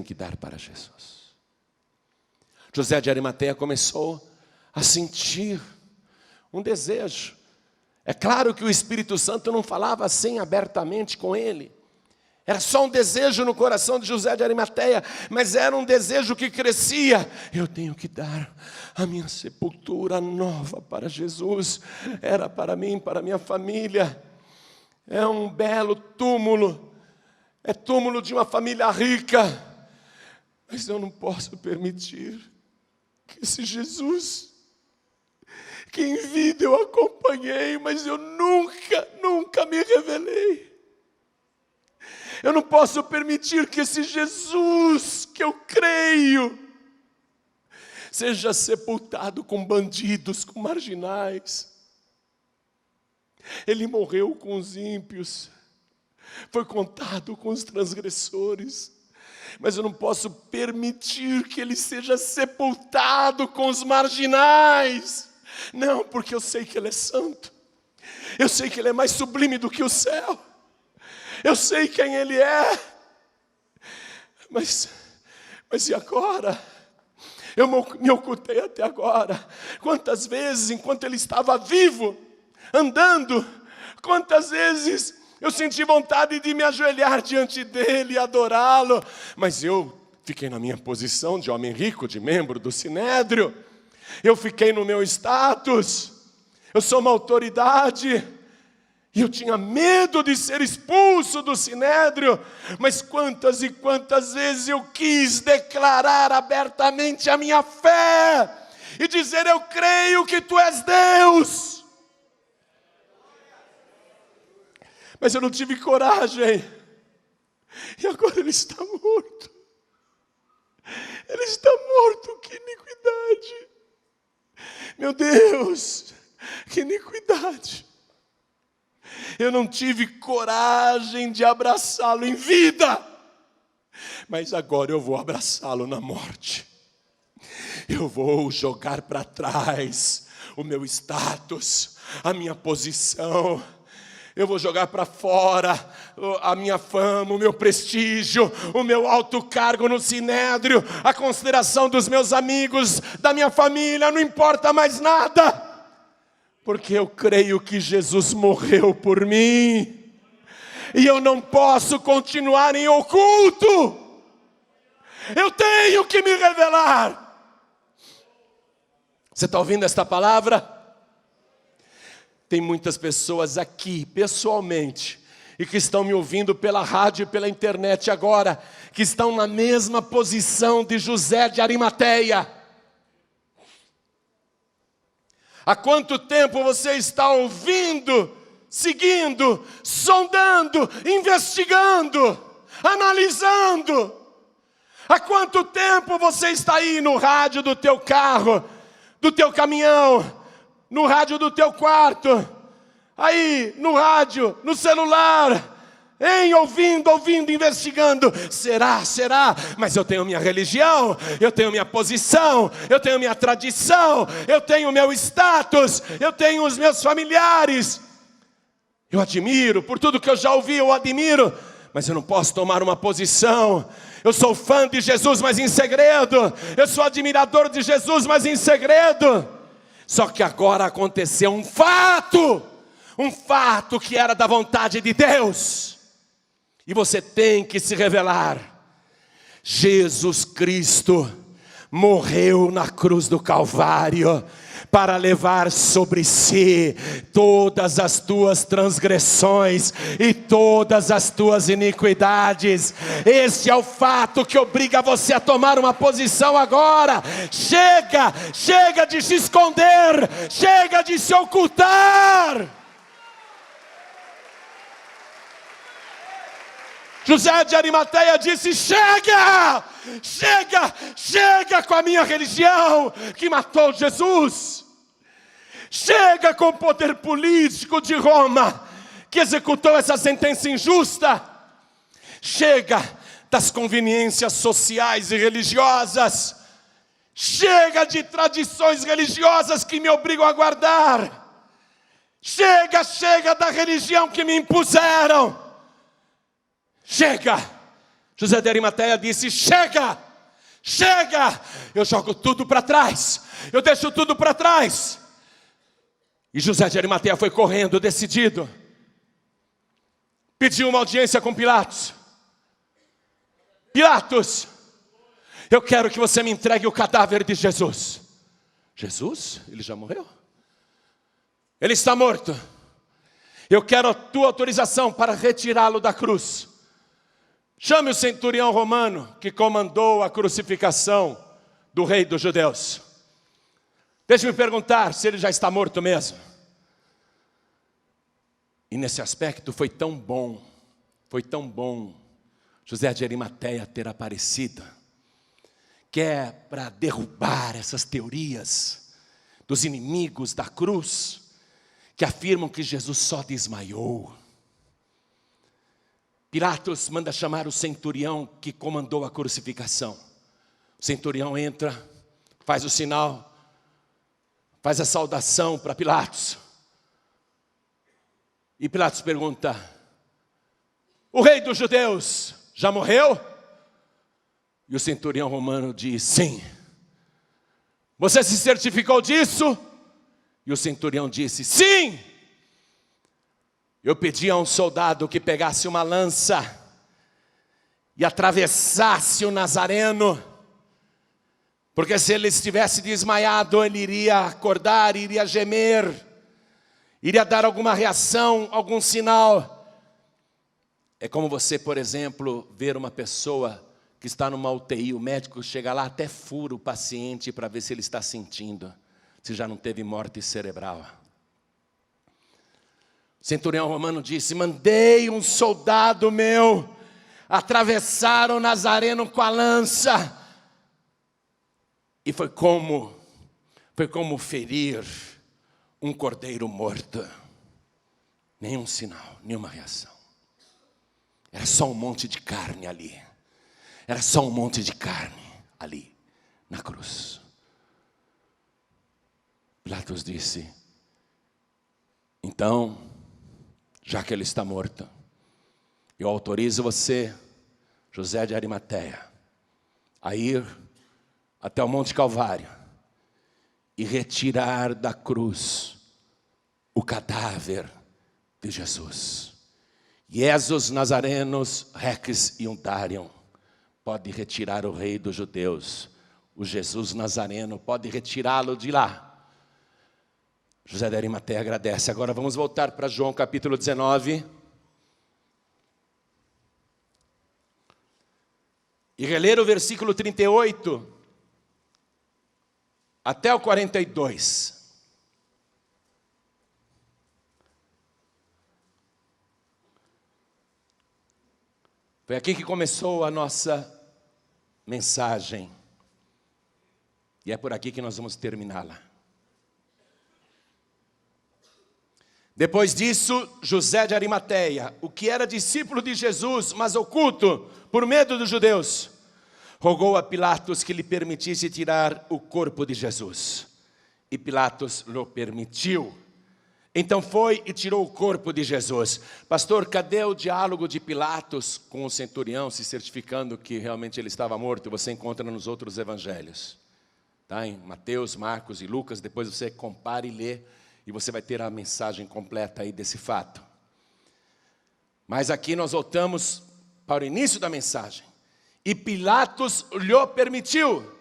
que dar para Jesus. José de Arimateia começou a sentir um desejo. É claro que o Espírito Santo não falava assim abertamente com ele. Era só um desejo no coração de José de Arimateia, mas era um desejo que crescia. Eu tenho que dar a minha sepultura nova para Jesus. Era para mim, para minha família. É um belo túmulo. É túmulo de uma família rica. Mas eu não posso permitir que esse Jesus, que em vida eu acompanhei, mas eu nunca me revelei. Eu não posso permitir que esse Jesus que eu creio seja sepultado com bandidos, com marginais. Ele morreu com os ímpios, foi contado com os transgressores, mas eu não posso permitir que ele seja sepultado com os marginais. Não, porque eu sei que ele é santo, eu sei que ele é mais sublime do que o céu, eu sei quem ele é. Mas e agora? Eu me ocultei até agora. Quantas vezes, enquanto ele estava vivo, andando, quantas vezes eu senti vontade de me ajoelhar diante dele e adorá-lo, mas eu fiquei na minha posição de homem rico, de membro do Sinédrio. Eu fiquei no meu status. Eu sou uma autoridade. E eu tinha medo de ser expulso do Sinédrio. Mas quantas e quantas vezes eu quis declarar abertamente a minha fé e dizer: eu creio que tu és Deus. Mas eu não tive coragem. E agora ele está morto. Ele está morto, que iniquidade. Meu Deus, que iniquidade. Eu não tive coragem de abraçá-lo em vida, mas agora eu vou abraçá-lo na morte. Eu vou jogar para trás o meu status, a minha posição. eu vou jogar para fora a minha fama, o meu prestígio, o meu alto cargo no sinédrio, a consideração dos meus amigos, da minha família, não importa mais nada. Porque eu creio que Jesus morreu por mim. E eu não posso continuar em oculto. Eu tenho que me revelar. Você está ouvindo esta palavra? Tem muitas pessoas aqui, pessoalmente, e que estão me ouvindo pela rádio e pela internet agora, que estão na mesma posição de José de Arimateia. Há quanto tempo você está ouvindo, seguindo, sondando, investigando, analisando? Há quanto tempo você está aí no rádio do teu carro, do teu caminhão, no rádio do teu quarto, aí no rádio, no celular, ouvindo, investigando, será? Mas eu tenho minha religião, eu tenho minha posição, eu tenho minha tradição, eu tenho meu status, eu tenho os meus familiares. Eu admiro, por tudo que eu já ouvi, eu admiro, mas eu não posso tomar uma posição. Eu sou fã de Jesus, mas em segredo. Eu sou admirador de Jesus, mas em segredo. Só que agora aconteceu um fato que era da vontade de Deus. E você tem que se revelar. Jesus Cristo morreu na cruz do Calvário para levar sobre si todas as tuas transgressões e todas as tuas iniquidades. Este é o fato que obriga você a tomar uma posição agora. Chega de se esconder, chega de se ocultar. José de Arimateia disse: chega com a minha religião que matou Jesus. Chega com o poder político de Roma que executou essa sentença injusta. Chega das conveniências sociais e religiosas. Chega de tradições religiosas que me obrigam a guardar. Chega da religião que me impuseram. Chega! José de Arimateia disse: chega! Eu jogo tudo para trás, eu deixo tudo para trás. E José de Arimateia foi correndo, decidido. Pediu uma audiência com Pilatos. Pilatos, eu quero que você me entregue o cadáver de Jesus. Jesus? Ele já morreu? Ele está morto. Eu quero a tua autorização para retirá-lo da cruz. Chame o centurião romano que comandou a crucificação do rei dos judeus. Deixe-me perguntar se ele já está morto mesmo. E nesse aspecto foi tão bom José de Arimateia ter aparecido, que é para derrubar essas teorias dos inimigos da cruz, que afirmam que Jesus só desmaiou. Pilatos manda chamar o centurião que comandou a crucificação. O centurião entra, faz o sinal, faz a saudação para Pilatos. E Pilatos pergunta: o rei dos judeus já morreu? E o centurião romano diz: sim. Você se certificou disso? E o centurião disse: sim. Eu pedi a um soldado que pegasse uma lança e atravessasse o Nazareno, porque se ele estivesse desmaiado, ele iria acordar, iria gemer, iria dar alguma reação, algum sinal. É como você, por exemplo, ver uma pessoa que está numa UTI, o médico chega lá, até fura o paciente para ver se ele está sentindo, se já não teve morte cerebral. O centurião romano disse: mandei um soldado meu atravessar o Nazareno com a lança. E foi como ferir um cordeiro morto. Nenhum sinal, nenhuma reação. Era só um monte de carne ali. Era só um monte de carne ali, na cruz. Pilatos disse: então, já que ele está morto. Eu autorizo você, José de Arimateia, a ir até o Monte Calvário e retirar da cruz o cadáver de Jesus. Jesus Nazarenos Rex Iuntarium. Pode retirar o rei dos judeus, o Jesus Nazareno, pode retirá-lo de lá. José de Arimateia agradece. Agora vamos voltar para João capítulo 19. E reler o versículo 38 até o 42. Foi aqui que começou a nossa mensagem. E é por aqui que nós vamos terminá-la. Depois disso, José de Arimateia, o que era discípulo de Jesus, mas oculto, por medo dos judeus, rogou a Pilatos que lhe permitisse tirar o corpo de Jesus. E Pilatos lhe permitiu. Então foi e tirou o corpo de Jesus. Pastor, cadê o diálogo de Pilatos com o centurião, se certificando que realmente ele estava morto? Você encontra nos outros evangelhos. Tá? Em Mateus, Marcos e Lucas, depois você compara e lê, e você vai ter a mensagem completa aí desse fato. Mas aqui nós voltamos para o início da mensagem. E Pilatos lhe permitiu.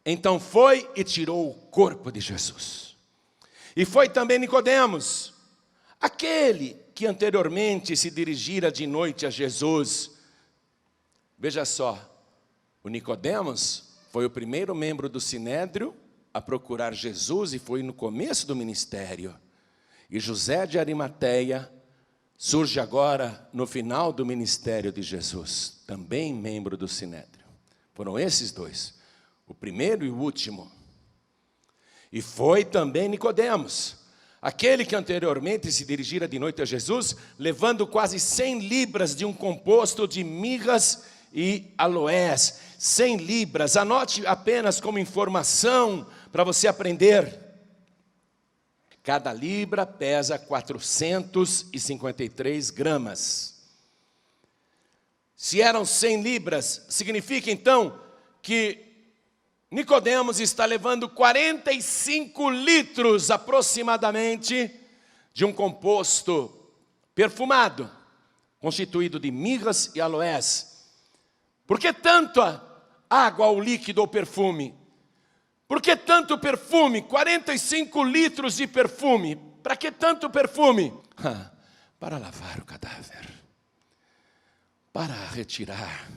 Então foi e tirou o corpo de Jesus. E foi também Nicodemos, aquele que anteriormente se dirigira de noite a Jesus. Veja só, o Nicodemos foi o primeiro membro do Sinédrio a procurar Jesus e foi no começo do ministério. E José de Arimateia surge agora no final do ministério de Jesus, também membro do Sinédrio. Foram esses dois, o primeiro e o último. E foi também Nicodemos, aquele que anteriormente se dirigira de noite a Jesus, levando quase 100 libras de um composto de mirras e aloés. 100 libras, anote apenas como informação para você aprender. Cada libra pesa 453 gramas. Se eram 100 libras, significa então que Nicodemos está levando 45 litros aproximadamente de um composto perfumado, constituído de mirras e aloés. Por que tanta água ou líquido ou perfume? Por que tanto perfume? 45 litros de perfume. Para que tanto perfume? Para lavar o cadáver. Para retirar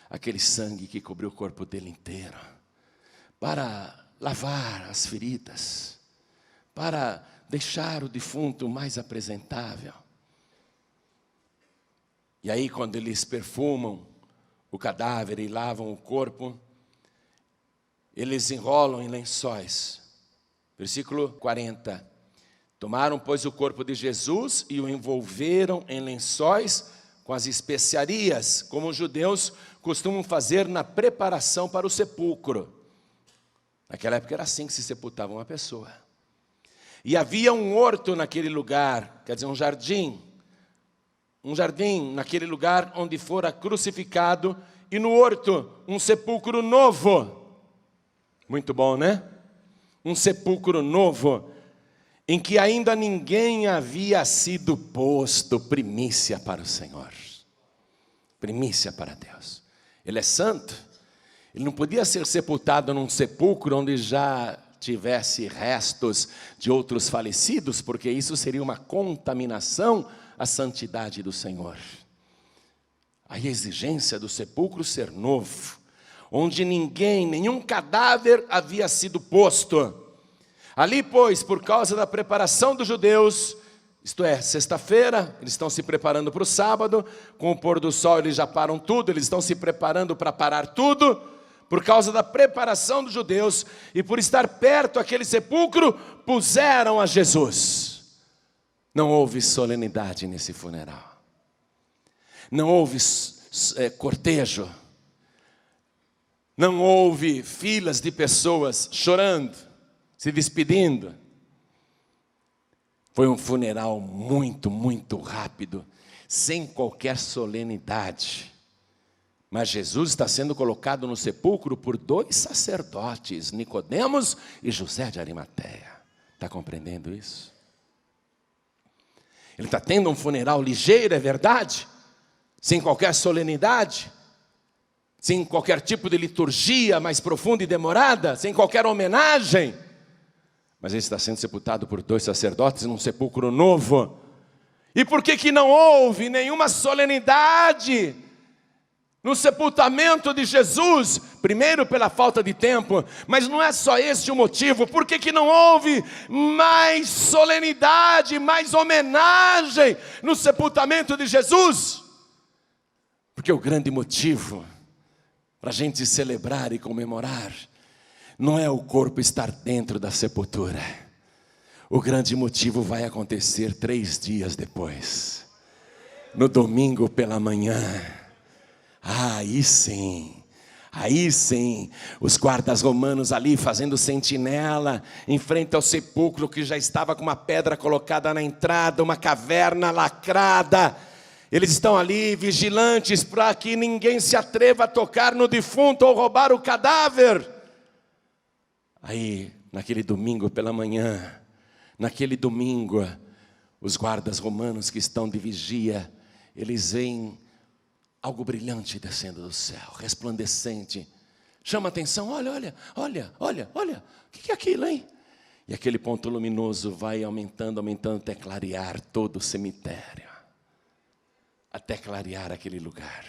aquele sangue que cobriu o corpo dele inteiro. Para lavar as feridas. Para deixar o defunto mais apresentável. E aí quando eles perfumam o cadáver e lavam o corpo, eles enrolam em lençóis. Versículo 40. Tomaram, pois, o corpo de Jesus e o envolveram em lençóis com as especiarias, como os judeus costumam fazer na preparação para o sepulcro. Naquela época era assim que se sepultava uma pessoa. E havia um horto naquele lugar, quer dizer, um jardim naquele lugar onde fora crucificado, e no horto um sepulcro novo. Muito bom, né? Um sepulcro novo, em que ainda ninguém havia sido posto. Primícia para o Senhor. Primícia para Deus. Ele é santo. Ele não podia ser sepultado num sepulcro onde já tivesse restos de outros falecidos, porque isso seria uma contaminação à santidade do Senhor. A exigência do sepulcro ser novo, onde nenhum cadáver havia sido posto. Ali, pois, por causa da preparação dos judeus, isto é, sexta-feira, eles estão se preparando para o sábado, com o pôr do sol eles já param tudo, eles estão se preparando para parar tudo, por causa da preparação dos judeus, e por estar perto aquele sepulcro, puseram a Jesus. Não houve solenidade nesse funeral. Não houve cortejo. Não houve filas de pessoas chorando, se despedindo. Foi um funeral muito rápido, sem qualquer solenidade. Mas Jesus está sendo colocado no sepulcro por 2 sacerdotes, Nicodemos e José de Arimateia. Está compreendendo isso? Ele está tendo um funeral ligeiro, é verdade? Sem qualquer solenidade, sem qualquer tipo de liturgia mais profunda e demorada, sem qualquer homenagem. Mas ele está sendo sepultado por 2 sacerdotes num sepulcro novo. E por que não houve nenhuma solenidade no sepultamento de Jesus? Primeiro, pela falta de tempo, mas não é só esse o motivo. Por que não houve mais solenidade, mais homenagem no sepultamento de Jesus? Porque o grande motivo para a gente celebrar e comemorar não é o corpo estar dentro da sepultura. O grande motivo vai acontecer 3 dias depois, no domingo pela manhã. Aí sim, os guardas romanos ali fazendo sentinela em frente ao sepulcro, que já estava com uma pedra colocada na entrada, uma caverna lacrada. Eles estão ali vigilantes para que ninguém se atreva a tocar no defunto ou roubar o cadáver. Aí, naquele domingo pela manhã, os guardas romanos que estão de vigia, eles veem algo brilhante descendo do céu, resplandecente. Chama a atenção, olha, o que é aquilo, hein? E aquele ponto luminoso vai aumentando até clarear todo o cemitério, até clarear aquele lugar.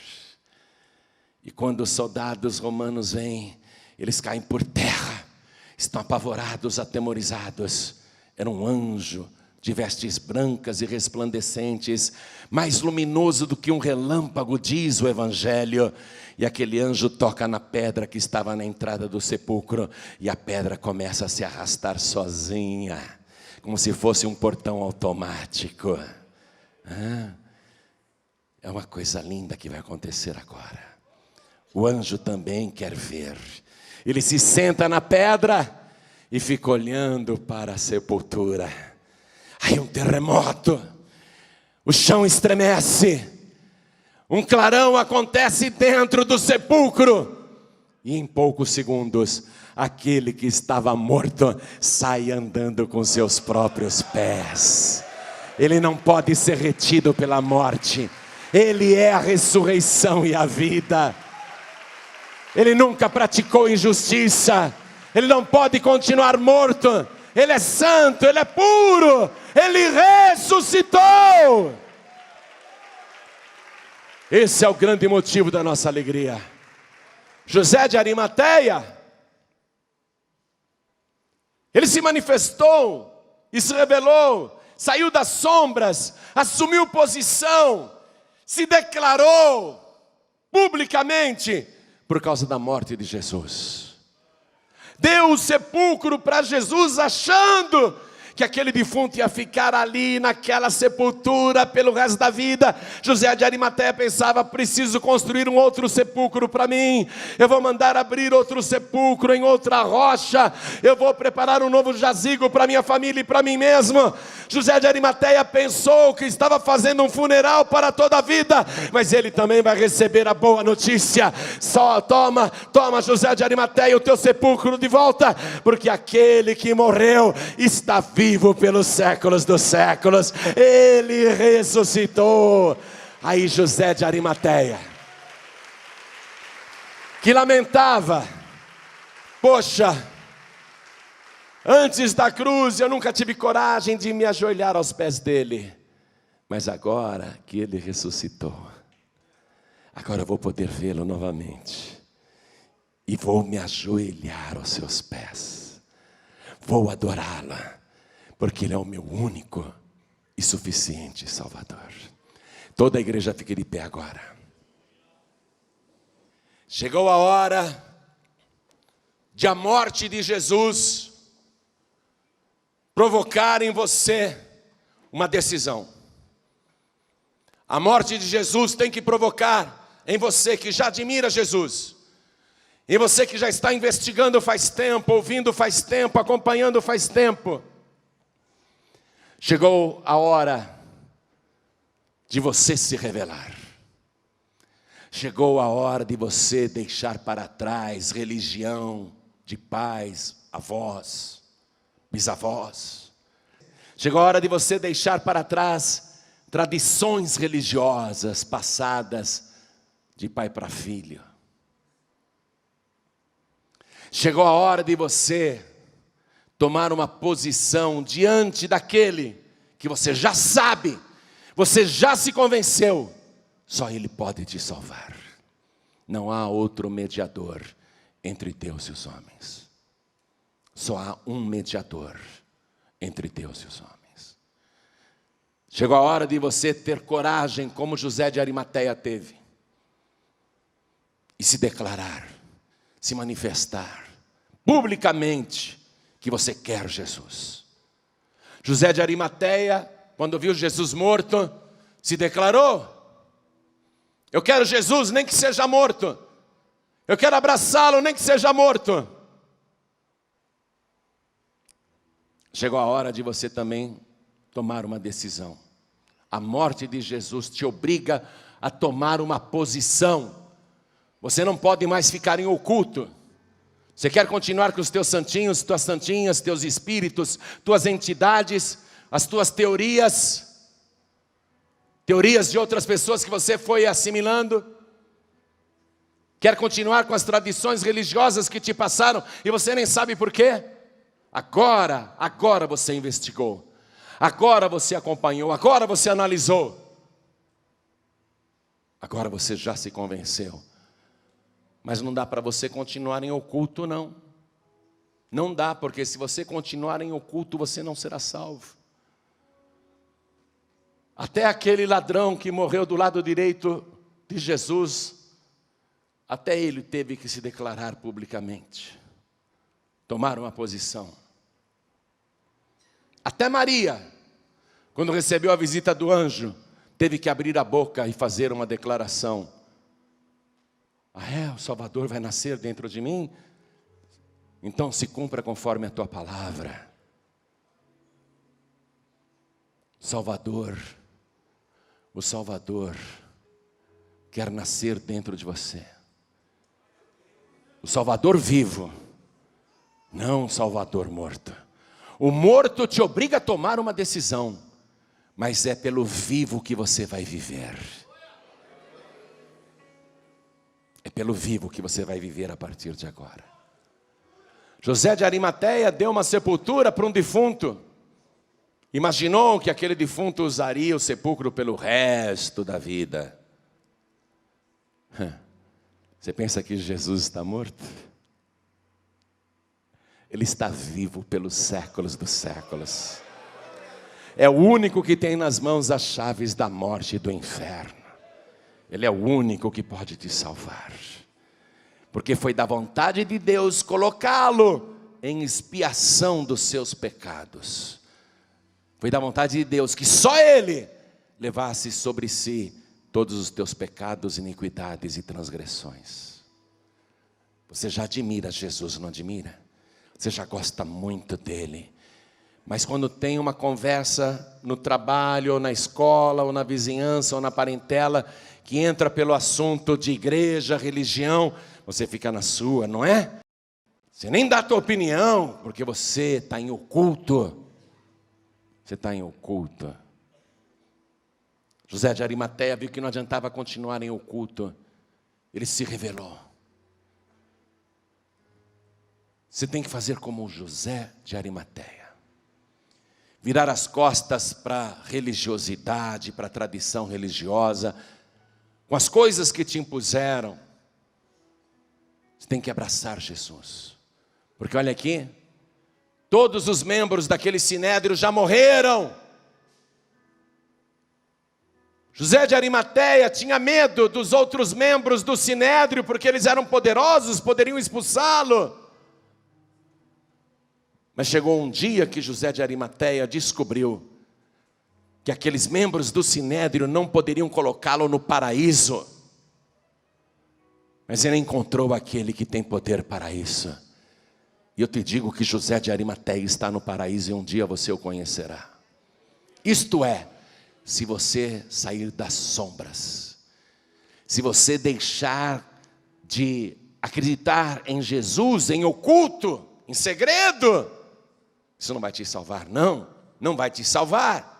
E quando os soldados romanos vêm, eles caem por terra, estão apavorados, atemorizados. Era um anjo de vestes brancas e resplandecentes, mais luminoso do que um relâmpago, diz o Evangelho. E aquele anjo toca na pedra que estava na entrada do sepulcro, e a pedra começa a se arrastar sozinha, como se fosse um portão automático. É uma coisa linda que vai acontecer agora. O anjo também quer ver. Ele se senta na pedra e fica olhando para a sepultura. Aí um terremoto, o chão estremece, um clarão acontece dentro do sepulcro, e em poucos segundos, aquele que estava morto sai andando com seus próprios pés. Ele não pode ser retido pela morte, ele é a ressurreição e a vida. Ele nunca praticou injustiça, ele não pode continuar morto. Ele é santo, ele é puro, ele ressuscitou. Esse é o grande motivo da nossa alegria. José de Arimateia, ele se manifestou e se revelou, saiu das sombras, assumiu posição, se declarou publicamente por causa da morte de Jesus. Deu o sepulcro para Jesus, achando que aquele defunto ia ficar ali naquela sepultura pelo resto da vida. José de Arimateia pensava: preciso construir um outro sepulcro para mim, eu vou mandar abrir outro sepulcro em outra rocha, eu vou preparar um novo jazigo para minha família e para mim mesmo. José de Arimateia pensou que estava fazendo um funeral para toda a vida, mas ele também vai receber a boa notícia. Só toma José de Arimateia, o teu sepulcro de volta, porque aquele que morreu está vivo pelos séculos dos séculos, ele ressuscitou. Aí José de Arimateia, que lamentava: poxa, antes da cruz eu nunca tive coragem de me ajoelhar aos pés dele, mas agora que ele ressuscitou, agora eu vou poder vê-lo novamente, e vou me ajoelhar aos seus pés, vou adorá-lo, porque ele é o meu único e suficiente Salvador. Toda a igreja fica de pé agora. Chegou a hora de a morte de Jesus provocar em você uma decisão. A morte de Jesus tem que provocar em você que já admira Jesus, em você que já está investigando faz tempo, ouvindo faz tempo, acompanhando faz tempo. Chegou a hora de você se revelar. Chegou a hora de você deixar para trás religião de pais, avós, bisavós. Chegou a hora de você deixar para trás tradições religiosas passadas de pai para filho. Chegou a hora de você tomar uma posição diante daquele que você já sabe, você já se convenceu, só Ele pode te salvar. Não há outro mediador entre Deus e os homens. Só há um mediador entre Deus e os homens. Chegou a hora de você ter coragem, como José de Arimateia teve, e se declarar, se manifestar publicamente que você quer Jesus. José de Arimateia, quando viu Jesus morto, se declarou: eu quero Jesus, nem que seja morto. Eu quero abraçá-lo, nem que seja morto. Chegou a hora de você também tomar uma decisão. A morte de Jesus te obriga a tomar uma posição. Você não pode mais ficar em oculto. Você quer continuar com os teus santinhos, tuas santinhas, teus espíritos, tuas entidades, as tuas teorias de outras pessoas que você foi assimilando? Quer continuar com as tradições religiosas que te passaram e você nem sabe por quê? Agora você investigou. Agora você acompanhou, agora você analisou. Agora você já se convenceu. Mas não dá para você continuar em oculto, não. Não dá, porque se você continuar em oculto, você não será salvo. Até aquele ladrão que morreu do lado direito de Jesus, até ele teve que se declarar publicamente, tomar uma posição. Até Maria, quando recebeu a visita do anjo, teve que abrir a boca e fazer uma declaração. O Salvador vai nascer dentro de mim? Então se cumpra conforme a tua palavra. O Salvador quer nascer dentro de você. O Salvador vivo, não o Salvador morto. O morto te obriga a tomar uma decisão, mas é pelo vivo que você vai viver. É pelo vivo que você vai viver a partir de agora. José de Arimateia deu uma sepultura para um defunto. Imaginou que aquele defunto usaria o sepulcro pelo resto da vida. Você pensa que Jesus está morto? Ele está vivo pelos séculos dos séculos. É o único que tem nas mãos as chaves da morte e do inferno. Ele é o único que pode te salvar. Porque foi da vontade de Deus colocá-lo em expiação dos seus pecados. Foi da vontade de Deus que só Ele levasse sobre si todos os teus pecados, iniquidades e transgressões. Você já admira Jesus, não admira? Você já gosta muito dele. Mas quando tem uma conversa no trabalho, ou na escola, ou na vizinhança, ou na parentela, que entra pelo assunto de igreja, religião, você fica na sua, não é? Você nem dá a tua opinião, porque você está em oculto. Você está em oculto. José de Arimateia viu que não adiantava continuar em oculto. Ele se revelou. Você tem que fazer como José de Arimateia. Virar as costas para a religiosidade, para a tradição religiosa, com as coisas que te impuseram. Você tem que abraçar Jesus. Porque olha aqui, todos os membros daquele sinédrio já morreram. José de Arimateia tinha medo dos outros membros do sinédrio, porque eles eram poderosos, poderiam expulsá-lo. Mas chegou um dia que José de Arimateia descobriu que aqueles membros do sinédrio não poderiam colocá-lo no paraíso. Mas ele encontrou aquele que tem poder para isso. E eu te digo que José de Arimateia está no paraíso e um dia você o conhecerá. Isto é, se você sair das sombras, se você deixar de acreditar em Jesus, em oculto, em segredo, isso não vai te salvar, não vai te salvar.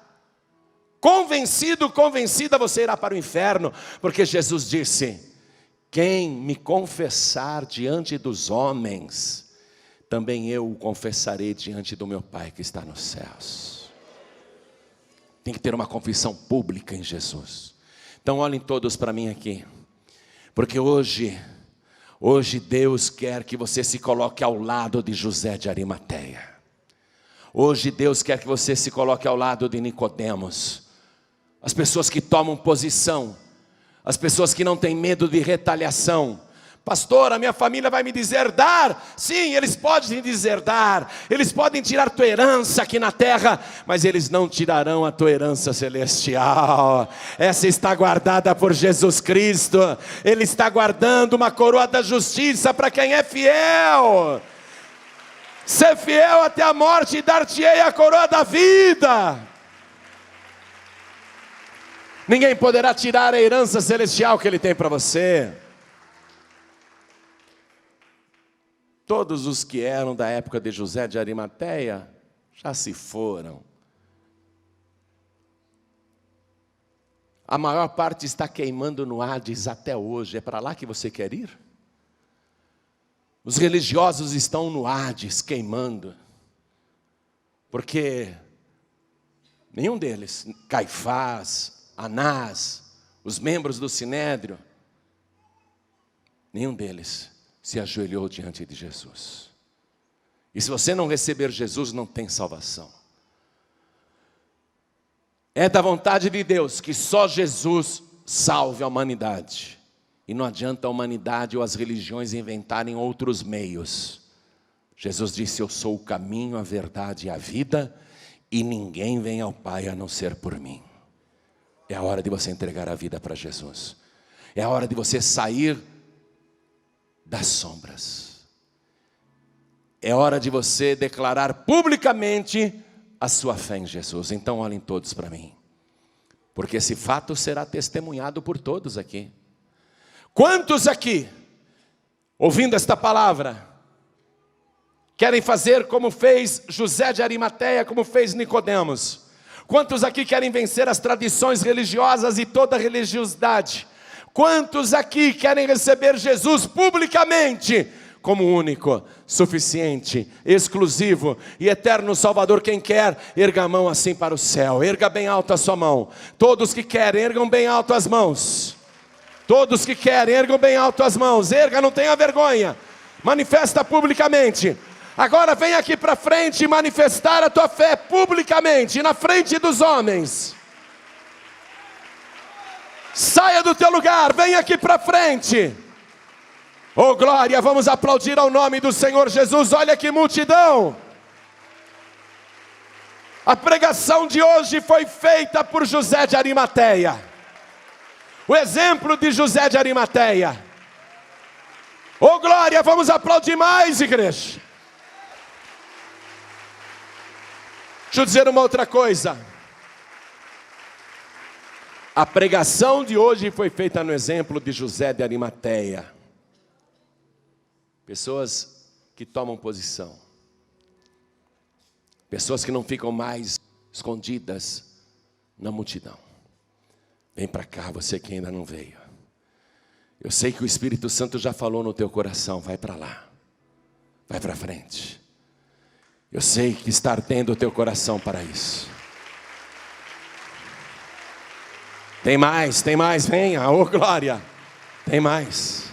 Convencido, convencida, você irá para o inferno, porque Jesus disse: quem me confessar diante dos homens, também eu o confessarei diante do meu Pai que está nos céus. Tem que ter uma confissão pública em Jesus. Então olhem todos para mim aqui, porque hoje Deus quer que você se coloque ao lado de José de Arimateia. Hoje Deus quer que você se coloque ao lado de Nicodemos. As pessoas que tomam posição, as pessoas que não têm medo de retaliação. Pastor, a minha família vai me deserdar. Sim, eles podem deserdar, eles podem tirar tua herança aqui na terra, mas eles não tirarão a tua herança celestial. Essa está guardada por Jesus Cristo. Ele está guardando uma coroa da justiça para quem é fiel. Ser fiel até a morte e dar-te-ei a coroa da vida. Ninguém poderá tirar a herança celestial que Ele tem para você. Todos os que eram da época de José de Arimateia já se foram. A maior parte está queimando no Hades até hoje. É para lá que você quer ir? Os religiosos estão no Hades queimando, porque nenhum deles, Caifás, Anás, os membros do Sinédrio, nenhum deles se ajoelhou diante de Jesus. E se você não receber Jesus, não tem salvação. É da vontade de Deus que só Jesus salve a humanidade. E não adianta a humanidade ou as religiões inventarem outros meios. Jesus disse: eu sou o caminho, a verdade e a vida, e ninguém vem ao Pai a não ser por mim. É a hora de você entregar a vida para Jesus. É a hora de você sair das sombras. É hora de você declarar publicamente a sua fé em Jesus. Então olhem todos para mim, porque esse fato será testemunhado por todos aqui. Quantos aqui, ouvindo esta palavra, querem fazer como fez José de Arimateia, como fez Nicodemos? Quantos aqui querem vencer as tradições religiosas e toda a religiosidade? Quantos aqui querem receber Jesus publicamente como único, suficiente, exclusivo e eterno Salvador? Quem quer, erga a mão assim para o céu. Erga bem alto a sua mão. Todos que querem, ergam bem alto as mãos. Todos que querem, ergam bem alto as mãos. Erga, não tenha vergonha. Manifesta publicamente. Agora vem aqui para frente e manifestar a tua fé publicamente, na frente dos homens. Saia do teu lugar, vem aqui para frente. Oh glória, vamos aplaudir ao nome do Senhor Jesus. Olha que multidão. A pregação de hoje foi feita por José de Arimateia. O exemplo de José de Arimateia. Oh glória, vamos aplaudir mais, igreja. Deixa eu dizer uma outra coisa. A pregação de hoje foi feita no exemplo de José de Arimateia. Pessoas que tomam posição. Pessoas que não ficam mais escondidas na multidão. Vem para cá, você que ainda não veio. Eu sei que o Espírito Santo já falou no teu coração. Vai para lá. Vai para frente. Eu sei que está ardendo o teu coração para isso. Tem mais, venha, oh glória. Tem mais.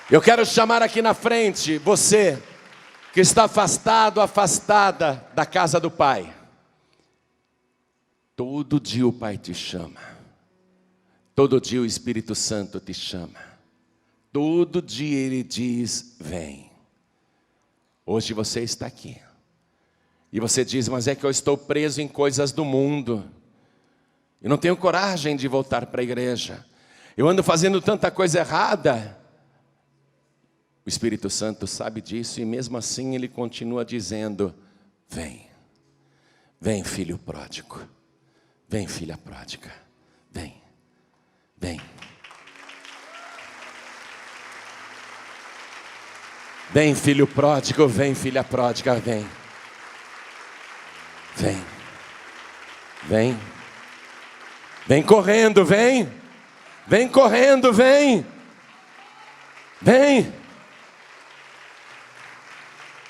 Eu quero chamar aqui na frente você que está afastado, afastada da casa do Pai. Todo dia o Pai te chama. Todo dia o Espírito Santo te chama. Todo dia Ele diz, vem. Hoje você está aqui. E você diz, mas é que eu estou preso em coisas do mundo. Eu não tenho coragem de voltar para a igreja. Eu ando fazendo tanta coisa errada. O Espírito Santo sabe disso e mesmo assim Ele continua dizendo, vem. Vem, filho pródigo. Vem, filha pródiga. Vem, vem. Vem, filho pródigo, vem, filha pródiga, vem. Vem. Vem. Vem correndo, vem. Vem correndo, vem. Vem.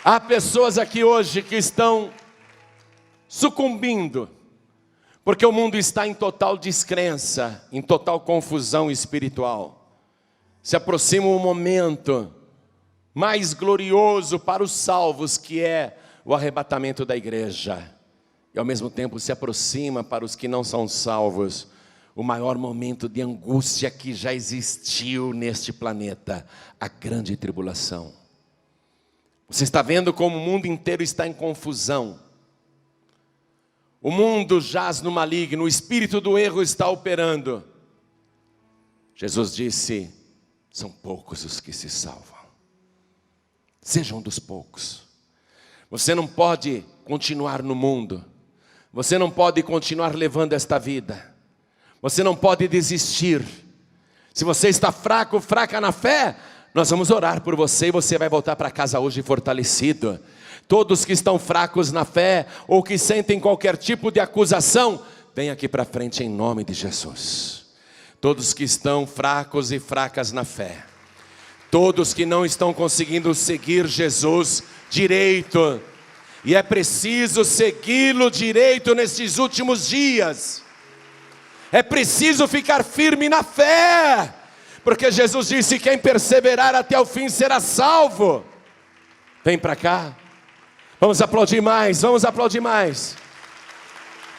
Há pessoas aqui hoje que estão sucumbindo, porque o mundo está em total descrença, em total confusão espiritual. Se aproxima um momento mais glorioso para os salvos, que é o arrebatamento da igreja. E ao mesmo tempo se aproxima para os que não são salvos, o maior momento de angústia que já existiu neste planeta, a grande tribulação. Você está vendo como o mundo inteiro está em confusão. O mundo jaz no maligno, o espírito do erro está operando. Jesus disse, são poucos os que se salvam. Sejam dos poucos. Você não pode continuar no mundo. Você não pode continuar levando esta vida. Você não pode desistir. Se você está fraco, fraca na fé, nós vamos orar por você e você vai voltar para casa hoje fortalecido. Todos que estão fracos na fé ou que sentem qualquer tipo de acusação, vem aqui para frente em nome de Jesus. Todos que estão fracos e fracas na fé, todos que não estão conseguindo seguir Jesus direito, e é preciso segui-lo direito nesses últimos dias. É preciso ficar firme na fé, porque Jesus disse, quem perseverar até o fim será salvo. Vem para cá. Vamos aplaudir mais, vamos aplaudir mais.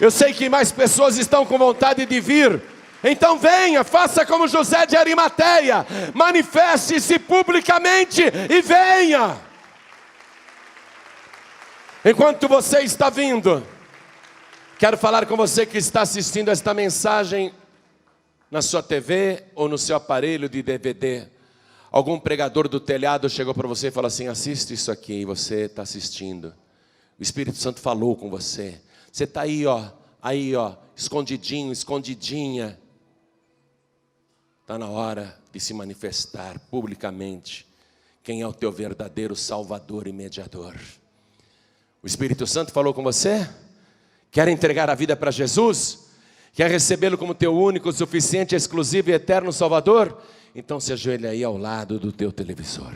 Eu sei que mais pessoas estão com vontade de vir. Então venha, faça como José de Arimateia. Manifeste-se publicamente e venha. Enquanto você está vindo, quero falar com você que está assistindo esta mensagem na sua TV ou no seu aparelho de DVD. Algum pregador do telhado chegou para você e falou assim, assiste isso aqui, e você está assistindo. O Espírito Santo falou com você. Você está aí, escondidinho, escondidinha. Está na hora de se manifestar publicamente quem é o teu verdadeiro Salvador e Mediador. O Espírito Santo falou com você? Quer entregar a vida para Jesus? Quer recebê-lo como teu único, suficiente, exclusivo e eterno Salvador? Então se ajoelha aí ao lado do teu televisor.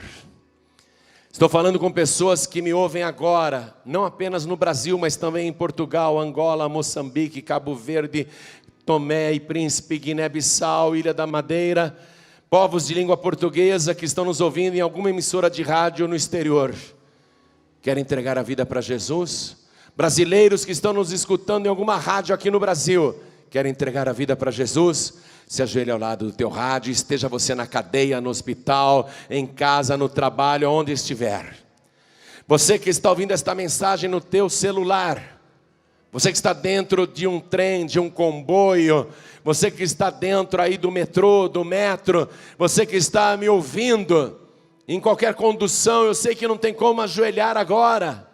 Estou falando com pessoas que me ouvem agora, não apenas no Brasil, mas também em Portugal, Angola, Moçambique, Cabo Verde, Tomé e Príncipe, Guiné-Bissau, Ilha da Madeira, povos de língua portuguesa que estão nos ouvindo em alguma emissora de rádio no exterior. Querem entregar a vida para Jesus? Brasileiros que estão nos escutando em alguma rádio aqui no Brasil, querem entregar a vida para Jesus? Se ajoelhe ao lado do teu rádio, esteja você na cadeia, no hospital, em casa, no trabalho, onde estiver. Você que está ouvindo esta mensagem no teu celular, você que está dentro de um trem, de um comboio, você que está dentro aí do metrô, do metro, você que está me ouvindo em qualquer condução, eu sei que não tem como ajoelhar agora,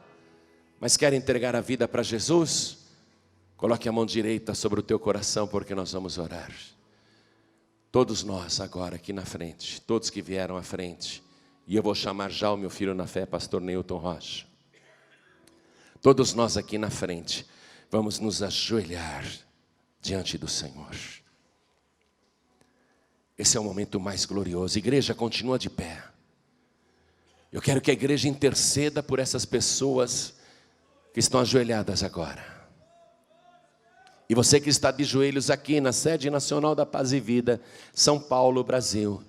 mas quer entregar a vida para Jesus? Coloque a mão direita sobre o teu coração, porque nós vamos orar. Todos nós agora aqui na frente, todos que vieram à frente, e eu vou chamar já o meu filho na fé, pastor Neilton Rocha. Todos nós aqui na frente, vamos nos ajoelhar diante do Senhor. Esse é o momento mais glorioso. Igreja, continua de pé. Eu quero que a igreja interceda por essas pessoas que estão ajoelhadas agora. E você que está de joelhos aqui na sede nacional da Paz e Vida, São Paulo, Brasil.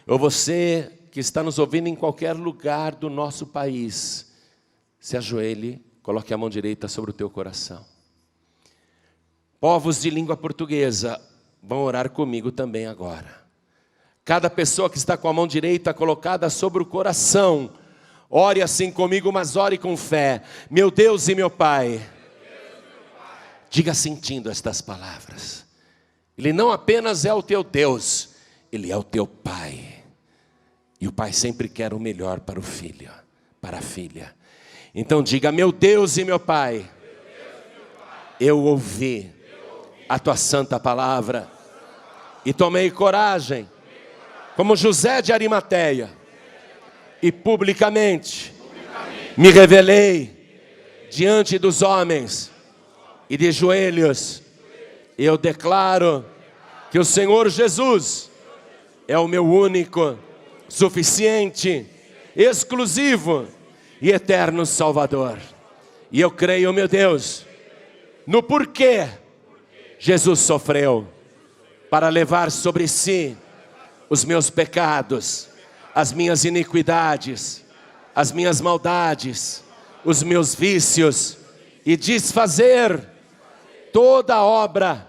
Ou você que está nos ouvindo em qualquer lugar do nosso país, se ajoelhe, coloque a mão direita sobre o teu coração. Povos de língua portuguesa vão orar comigo também agora. Cada pessoa que está com a mão direita colocada sobre o coração, ore assim comigo, mas ore com fé. Meu Deus e meu Pai, diga sentindo estas palavras. Ele não apenas é o teu Deus, Ele é o teu Pai. E o Pai sempre quer o melhor para o filho, para a filha. Então diga, meu Deus e meu Pai, eu ouvi a tua santa palavra e tomei coragem, como José de Arimateia, e publicamente me revelei diante dos homens e de joelhos. Eu declaro que o Senhor Jesus é o meu único, suficiente, exclusivo e eterno Salvador. E eu creio, meu Deus, no porquê Jesus sofreu para levar sobre si os meus pecados, as minhas iniquidades, as minhas maldades, os meus vícios e desfazer toda a obra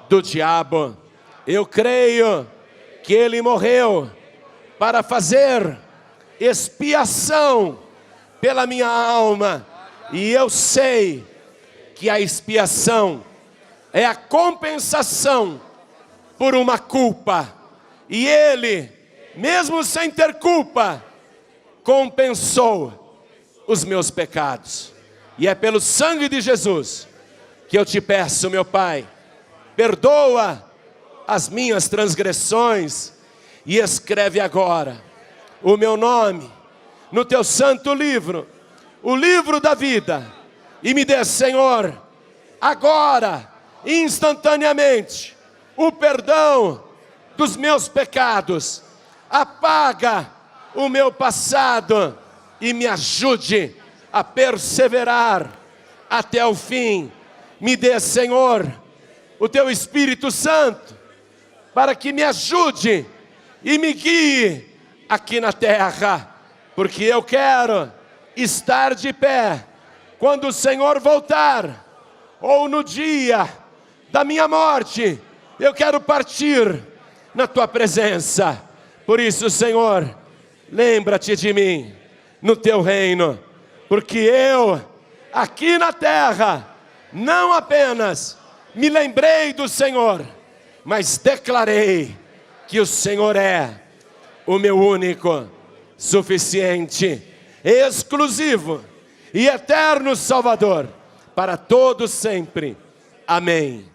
do diabo. Eu creio que Ele morreu para fazer expiação pela minha alma. E eu sei que a expiação é a compensação por uma culpa. E Ele, mesmo sem ter culpa, compensou os meus pecados. E é pelo sangue de Jesus que eu te peço, meu Pai, perdoa as minhas transgressões e escreve agora o meu nome no teu santo livro, o livro da vida, e me dê, Senhor, agora, instantaneamente, o perdão dos meus pecados. Apaga o meu passado e me ajude a perseverar até o fim. Me dê, Senhor, o teu Espírito Santo, para que me ajude e me guie aqui na terra, porque eu quero estar de pé quando o Senhor voltar, ou no dia da minha morte. Eu quero partir na tua presença. Por isso, Senhor, lembra-te de mim no teu reino, porque eu, aqui na terra, não apenas me lembrei do Senhor, mas declarei que o Senhor é o meu único, suficiente, exclusivo e eterno Salvador para todos sempre. Amém.